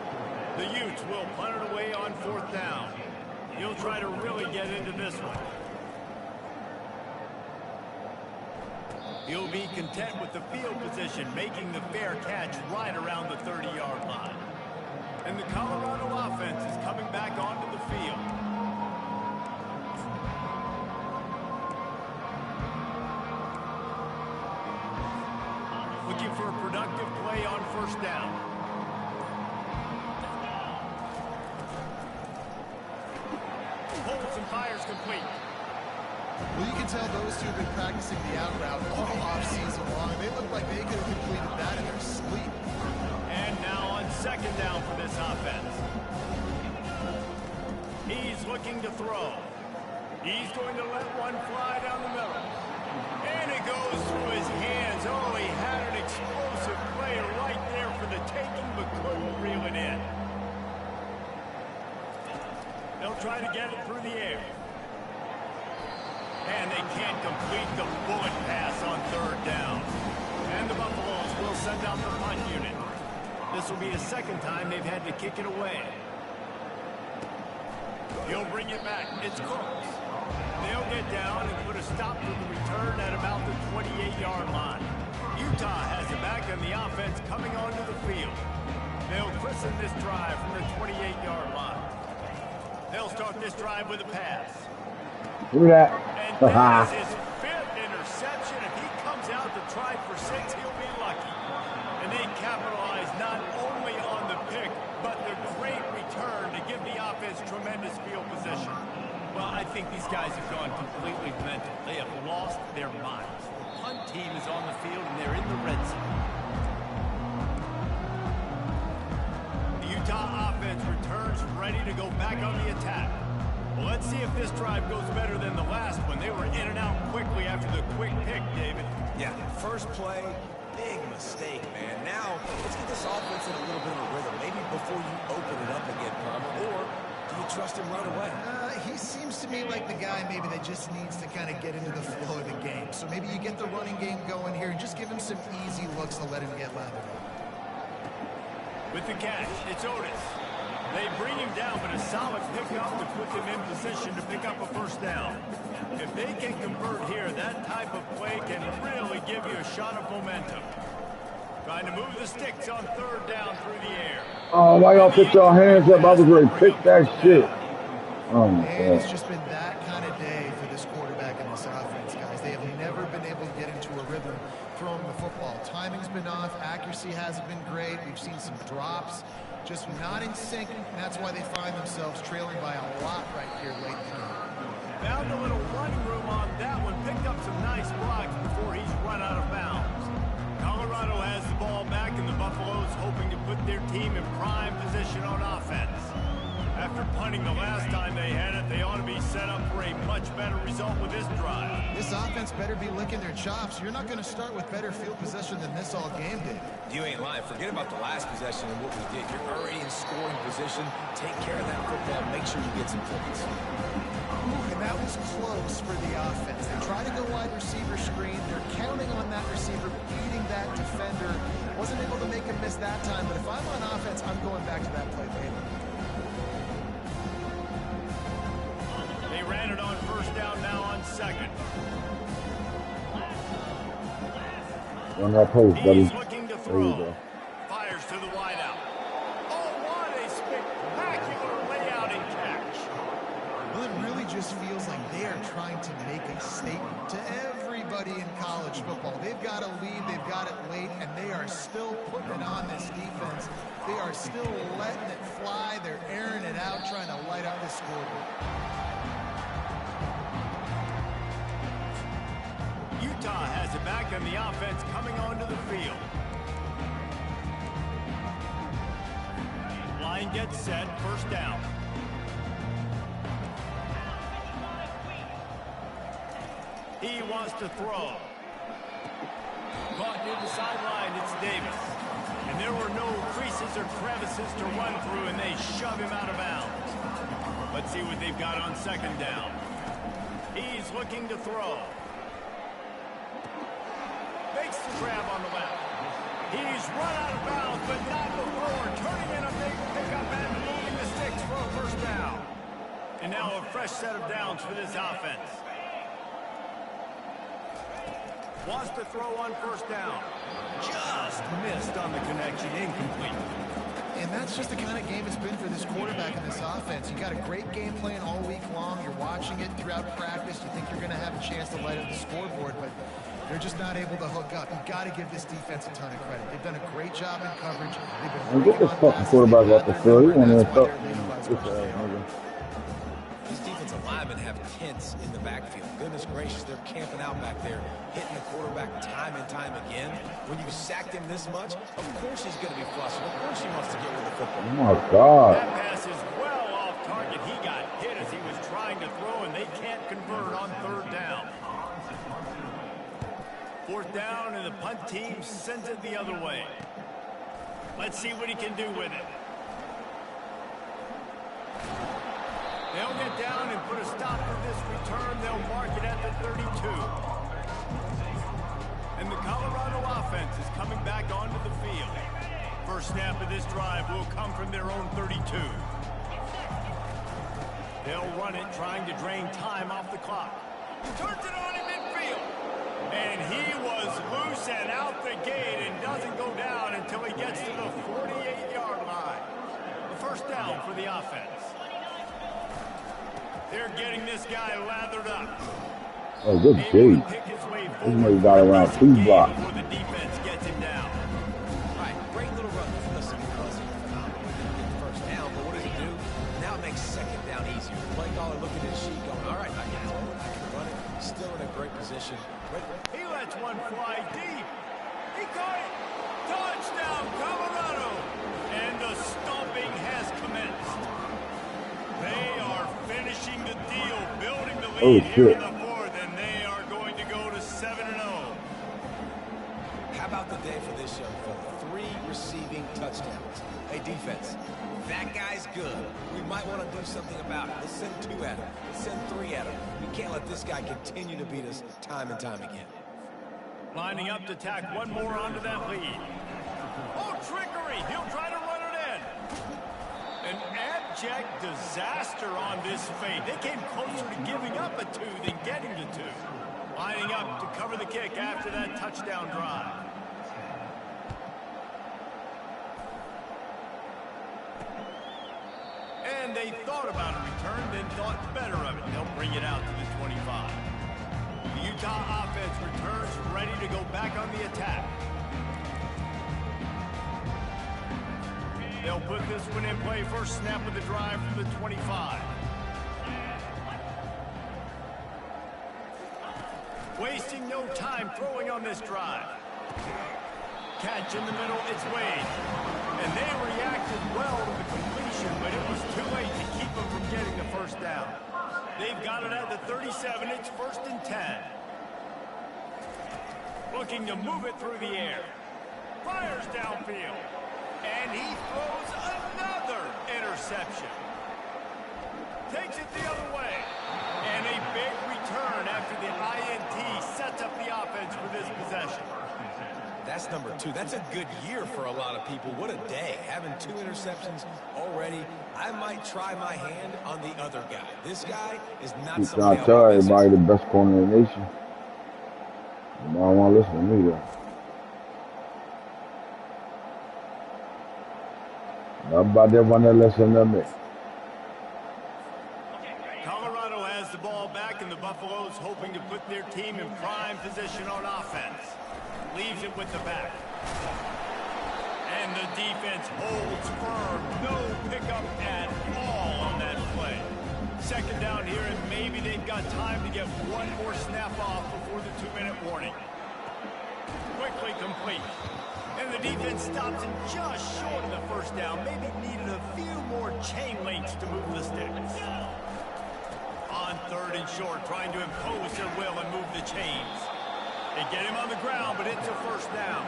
The Utes will punt it away on fourth down. He'll try to really get into this one. He'll be content with the field position, making the fair catch right around the 30-yard line. And the Colorado offense is coming back onto the field. looking for a productive play on first down. Holds and fires complete. Well, you can tell those two have been practicing the out route all off-season long. They look like they could have completed that in their sleep. And now on second down for this offense. He's looking to throw. He's going to let one fly down the middle. And it goes through his hands. Oh, he had an explosive player right there for the taking, but couldn't reel it in. They'll try to get it through the air. And they can't complete the bullet pass on third down. And the Buffaloes will send out the punt unit. This will be the second time they've had to kick it away. He'll bring it back. It's Cooks. They'll get down and put a stop to the return at about the 28-yard line. Utah has it back and the offense coming onto the field. They'll christen this drive from the 28-yard line. They'll start this drive with a pass. Do that. And that is his fifth interception. If he comes out to try for 6, he'll be lucky. And they capitalize not only on the pick, but the great return to give the offense tremendous field position. Well, I think these guys have gone completely mental. They have lost their minds. The punt team is on the field, and they're in the red zone. The Utah offense returns ready to go back on the attack. Well, let's see if this drive goes better than the last one. They were in and out quickly after the quick pick, David. Yeah, first play, big mistake, man. Now, let's get this offense in a little bit of a rhythm. Maybe before you open it up again, Palmer, or do you trust him right away? He seems to me like the guy maybe that just needs to kind of get into the flow of the game. So maybe you get the running game going here and just give him some easy looks to let him get lathered up. With the catch, it's Otis. They bring him down, but a solid pickup to put them in position to pick up a first down. If they can convert here, that type of play can really give you a shot of momentum. Trying to move the sticks on third down through the air. Oh, why y'all put your hands up? I was ready to pick that shit. Oh, my And it's God. just been that kind of day for this quarterback and this offense, guys. They have never been able to get into a rhythm throwing the football. Timing's been off. Accuracy hasn't been great. We've seen some drops. Just not in sync, and that's why they find themselves trailing by a lot right here late in the game. Found a little running room on that one. Picked up some nice blocks before he's run out of bounds. Colorado has the ball back, and the Buffaloes hoping to put their team in prime position on offense. After punting the last time they had it, they ought to be set up for a much better result with this drive. This offense better be licking their chops. You're not going to start with better field possession than this all game did. You ain't lying. Forget about the last possession and what we did. You're already in scoring position. Take care of that football. Make sure you get some points. And that was close for the offense. They try to go wide receiver screen. They're counting on that receiver beating that defender. Wasn't able to make him miss that time, but if I'm on offense, I'm going back to that play later. They ran it on first down, now on second. On that post, buddy. He's looking to There you throw. go. Fires to the wideout. Oh, what a spectacular layout and catch. Well, it really just feels like they are trying to make a statement to everybody in college football. They've got a lead, they've got it late, and they are still putting it on this defense. They are still letting it fly. They're airing it out, trying to light up the scoreboard. Utah has it back on the offense coming onto the field. Line gets set, first down. He wants to throw. Caught near the sideline, it's Davis. And there were no creases or crevices to run through, and they shove him out of bounds. Let's see what they've got on second down. He's looking to throw. Makes the grab on the left. He's run out of bounds, but not before turning in a big pickup and moving the sticks for a first down. And now a fresh set of downs for this offense. Wants to throw on first down. Just missed on the connection, incomplete. And that's just the kind of game it's been for this quarterback and this offense. You got a great game plan all week long. You're watching it throughout practice. You think you're going to have a chance to light up the scoreboard, but They're just not able to hook up. You got to give this defense a ton of credit. They've done a great job in coverage. They've been Get this fucking quarterback off the field. He won't even throw. These defensive linemen have tents in the backfield. Goodness gracious, they're camping out back there, hitting the quarterback time and time again. When you sacked him this much, of course he's going to be flustered. Of course he wants to get rid of the football. Oh my God. That pass is well off target. He got hit as he was trying to throw, and they can't convert on third down. Fourth down, and the punt team sends it the other way. Let's see what he can do with it. They'll get down and put a stop to this return. They'll mark it at the 32. And the Colorado offense is coming back onto the field. First snap of this drive will come from their own 32. They'll run it, trying to drain time off the clock. He turns it on in midfield. And he was loose and out the gate and doesn't go down until he gets to the 48-yard line. The first down for the offense. They're getting this guy lathered up. Oh, good shade. This nigga got around 2 blocks. Before the defense gets him down. All right, great little run. Listen, first down, but what does he do? Now it makes second down easier. The play caller look at his sheet going, all right, I can run it. Still in a great position. He lets one fly deep. He caught it. Touchdown, Colorado. And the stomping has commenced. They are finishing the deal, building the lead here in the fourth, and they are going to go to 7-0. How about the day for this young fella? 3 receiving touchdowns. Hey, defense, that guy's good. We might want to do something about it. Let's send 2 at him. Let's send 3 at him. We can't let this guy continue to beat us time and time again. Lining up to tack one more onto that lead. Oh, trickery! He'll try to run it in. An abject disaster on this fade. They came closer to giving up a 2 than getting to 2. Lining up to cover the kick after that touchdown drive. And they thought about a return, then thought better of it. They'll bring it out to the 25. The Utah offense returns, ready to go back on the attack. They'll put this one in play. First snap of the drive from the 25. Wasting no time throwing on this drive. Catch in the middle, it's Wade. And they reacted well to the completion, but it was too late to keep them from getting the first down. They've got it at the 37. It's 1st and 10. Looking to move it through the air. Fires downfield. And he throws another interception. Takes it the other way. And a big return after the INT sets up the offense for this possession. That's number 2. That's a good year for a lot of people. What a day. Having 2 interceptions already. I might try my hand on the other guy. This guy is not He's somebody trying to tell everybody the best corner in the nation. You don't want to listen to me, though. Nobody want to listen to me. Colorado has the ball back, and the Buffaloes hoping to put their team in prime position on offense. Leaves it with the back. And the defense holds firm. No pickup at all on that play. Second down here, and maybe they've got time to get one more snap off before the 2-minute warning. Quickly complete. And the defense stops him just short of the first down. Maybe needed a few more chain links to move the sticks. On 3rd and short, trying to impose their will and move the chains. They get him on the ground, but it's a first down.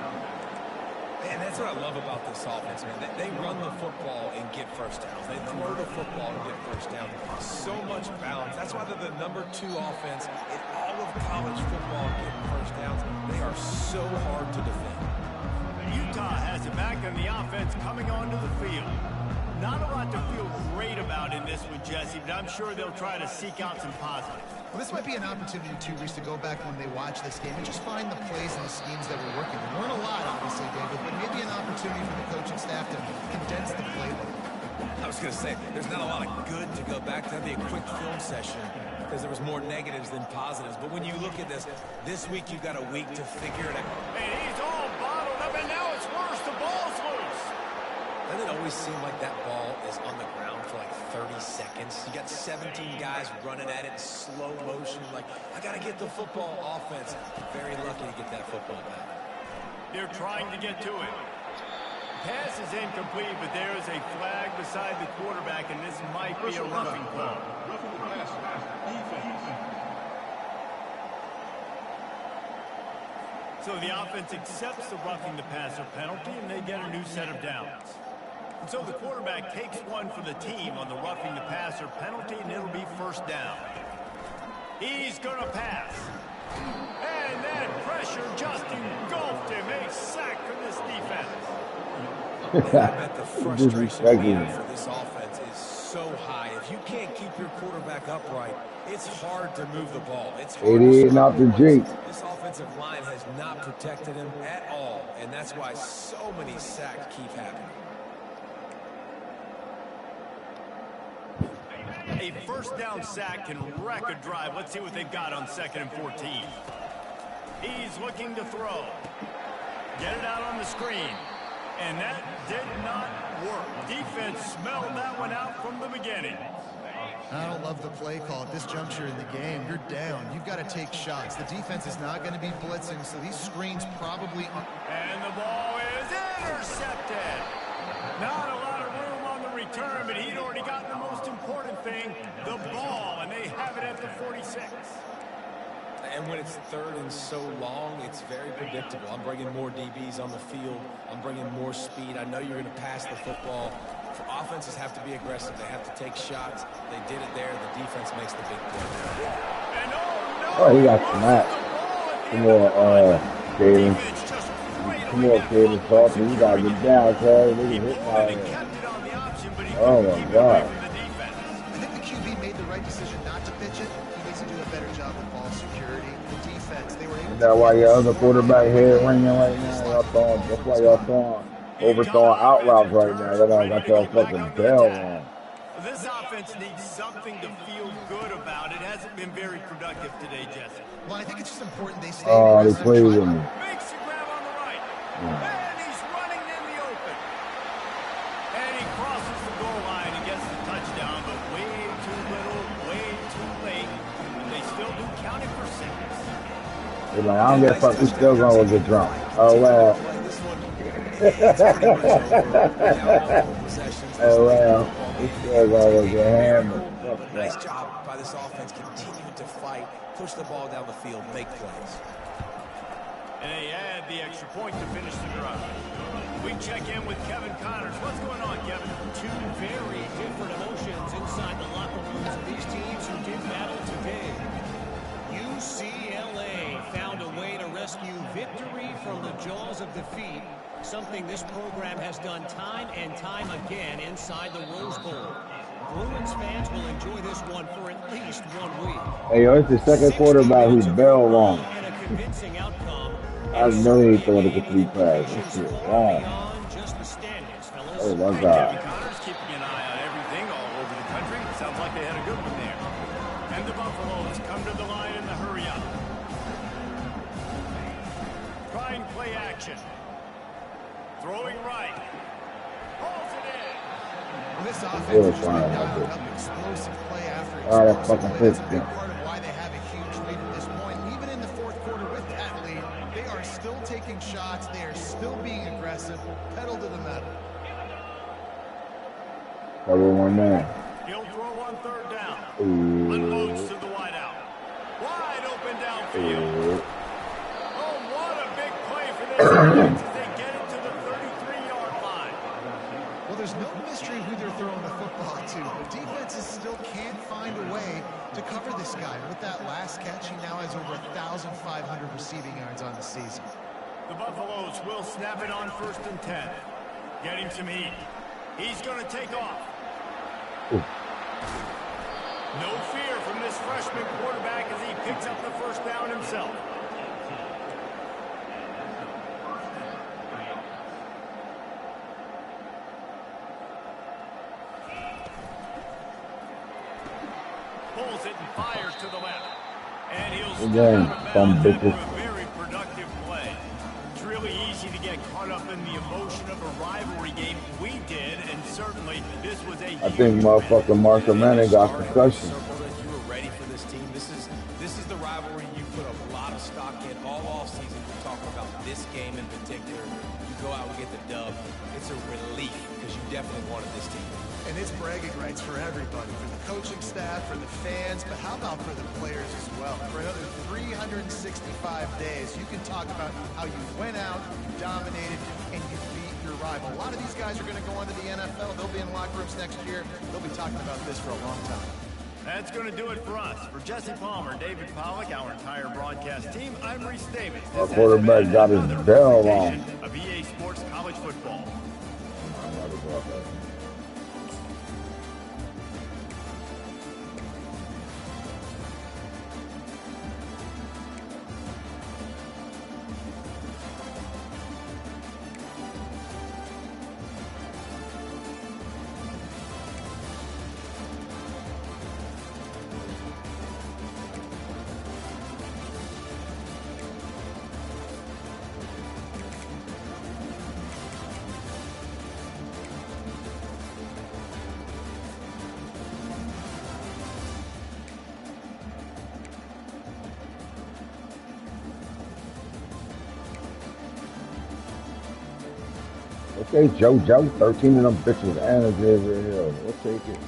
Man, that's what I love about this offense, man. They run the football and get first downs. They throw the football and get first down. So much balance. That's why they're the number 2 offense in all of college football getting first downs. They are so hard to defend. Utah has it back on the offense coming onto the field. Not a lot to feel great about in this one, Jesse, but I'm sure they'll try to seek out some positives. Well, this might be an opportunity, too, Reese, to go back when they watch this game and just find the plays and the schemes that were working. There weren't a lot, obviously, David, but maybe an opportunity for the coaching staff to condense the playbook. I was going to say, there's not a lot of good to go back to. That'd be a quick film session because there was more negatives than positives. But when you look at this week you've got a week to figure it out. And he's all bottled up, and now it's worse. The ball's loose. Doesn't it always seem like that ball is on the ground for like 30 seconds? You got 17 guys running at it in slow motion. Like, I got to get the football. Offense, very lucky to get that football back. They're trying to get to it. Pass is incomplete, but there is a flag beside the quarterback, and this might be a roughing call. So the offense accepts the roughing the passer penalty, and they get a new set of downs. And so the quarterback takes one for the team on the roughing the passer penalty, and it'll be first down. He's going to pass. And that pressure just engulfed him. A sack for this defense. I bet the frustration for this offense is so high. If you can't keep your quarterback upright, it's hard to move the ball. It's hard to not the Jake. This offensive line has not protected him at all, and that's why so many sacks keep happening. A first down sack can wreck a drive. Let's see what they've got on 2nd and 14. He's looking to throw. Get it out on the screen. And that did not work. Defense smelled that one out from the beginning. I don't love the play call at this juncture in the game. You're down. You've got to take shots. The defense is not going to be blitzing, so these screens probably aren't. And the ball is intercepted. Not a lot of room on the return, but he'd already gotten the most important thing, the ball, and they have it at the 46. And when it's third and so long, it's very predictable. I'm bringing more DBs on the field. I'm bringing more speed. I know you're going to pass the football. Offenses have to be aggressive. They have to take shots. They did it there. The defense makes the big play. And Oh, he got smacked. Come on, Peyton. Come on, Peyton. Talking. You got to get down, cuz. They can hit my head. Oh, my God. I think the QB made the right decision not to pitch it. He needs to do a better job with ball security. The defense, they were able to... That's why your other quarterback head ringing right now. Y'all throwing, that's why y'all throwing, overthrowing out routes right now. Y'all got y'all fucking bell on. This offense needs something to feel good about. It hasn't been very productive today, Jesse. Well, I think it's just important they stay Oh, they aggressive. played with me. Makes the grab on the right. And he's running in the open. And he crosses the goal line and gets the touchdown, but way too little, way too late. And they still do count it for 6. They're like, I don't get fucked. We still going to get drunk. Oh, well. Oh, well. We still going to get hammered. Nice job by this offense continuing to fight, push the ball down the field, make plays. And they add the extra point to finish the drive. We check in with Kevin Connors. What's going on, Kevin? Two very different emotions inside the locker rooms of these teams who did battle today. UCLA found a way to rescue victory from the jaws of defeat, something this program has done time and time again inside the Rose Bowl. Bruins fans will enjoy this one for at least 1 week. Hey, yo, it's the second quarterback who's bell wrong. And a convincing outcome. I know he ain't throwing a complete pass. This shit wrong. Just the standards, fellas. Oh, my Kevin God. Connors keeping an eye on everything all over the country. Sounds like they had a good one there. And the Buffaloes come to the line in the hurry up. Trying play action. Throwing right. Pulls it in. Well, this offense Really is just fine, dialing I up explosive play after Oh, that explosive fucking play. That's a fits big me. part of why they have a huge lead at this point. Even in the fourth quarter with that lead, they are still taking shots. They are still being aggressive. Pedal to the metal. Cover one man. He'll throw on 3rd down. Ooh. Unloads to the wideout. Wide open downfield. Ooh. Oh, what a big play for this offense as they get it to the 33-yard line. Well, there's no mystery who they're throwing the football to. The defenses still can't find a way to cover this guy. With that last catch, he now has over 1,500 receiving yards on the season. The Buffaloes will snap it on 1st and 10. Getting some heat. He's going to take off. No fear from this freshman quarterback as he picks up the 1st down himself. Pulls throws it and fires to the left. And he'll Good step game, out of some bounds after bitches. a very productive play. It's really easy to get caught up in the emotion of a rivalry game. We did, and certainly this was a I think huge motherfucking win. Marshall Manning got Started concussion. circle that you were ready for this team. This is the rivalry you put a lot of stock in all off season. We're talking about this game in particular. You go out and get the dub. It's a relief because you definitely wanted this team. And it's bragging rights for everybody, for the coaching staff, for the fans, but how about for the players as well? For another 365 days, you can talk about how you went out, you dominated, and you beat your rival. A lot of these guys are going to go on to the NFL. They'll be in locker rooms next year. They'll be talking about this for a long time. That's going to do it for us. For Jesse Palmer, David Pollack, our entire broadcast team, I'm Reese Davis. Our quarterback got his bell on. Of EA Sports College Football. Okay, JoJo, 13 of them bitches and a Xavier Hill. We'll take it.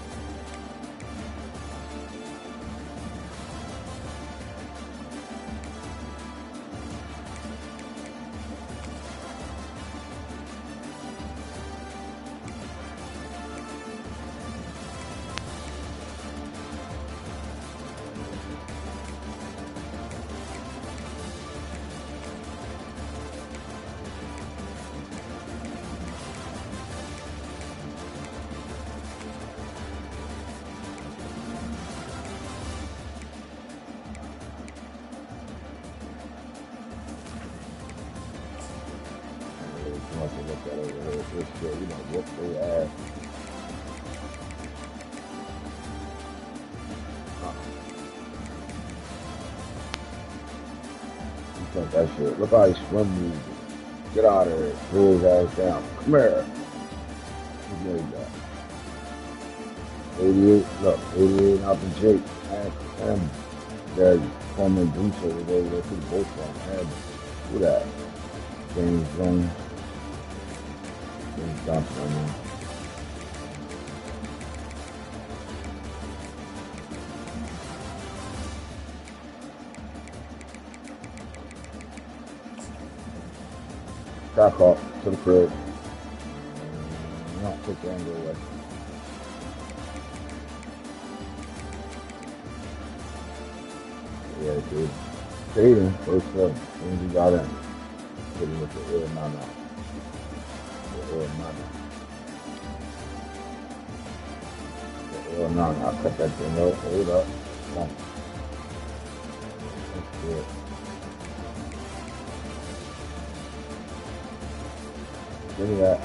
This shit, you know, whoop their ass. Look at that shit. Look how he swim moves. Get out of here. Pull his ass down. Come here. There you go. 88, look, 88 out the Jake. And their former producer was over there to the boat from. And who that? James Jones. James Johnson, I mean. Back off to the crib. Not take the angle away. Yeah, dude. Peyton, first up. As soon as he got in. Hit him with the nana. Nana. Cut that thing out. Hold up. Come on. That's good. Look at that.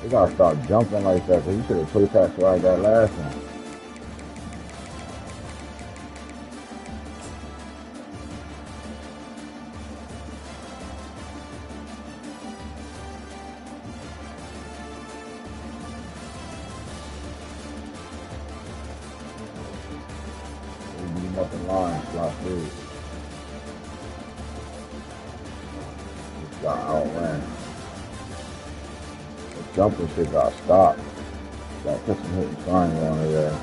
You gotta stop jumping like that, because you should have played that like that last one. Nothing line, slot through. Just got outran. The jumping shit got stopped. Got put some hitting triangle on it there.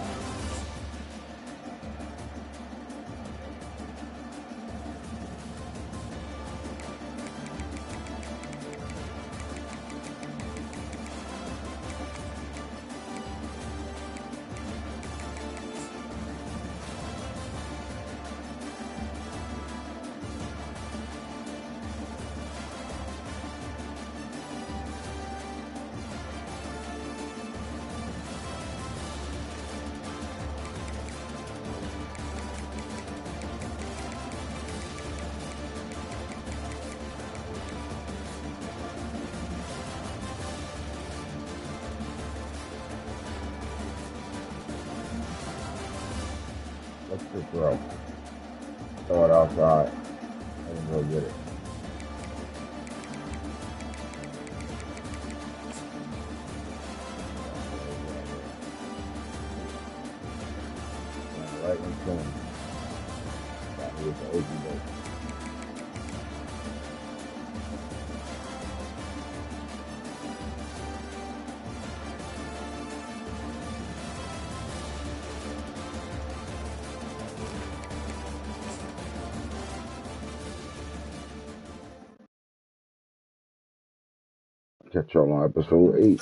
Let's just throw. Throw it outside. Let him go get it. Right into him. Got me with the open base. Catch y'all on episode 8.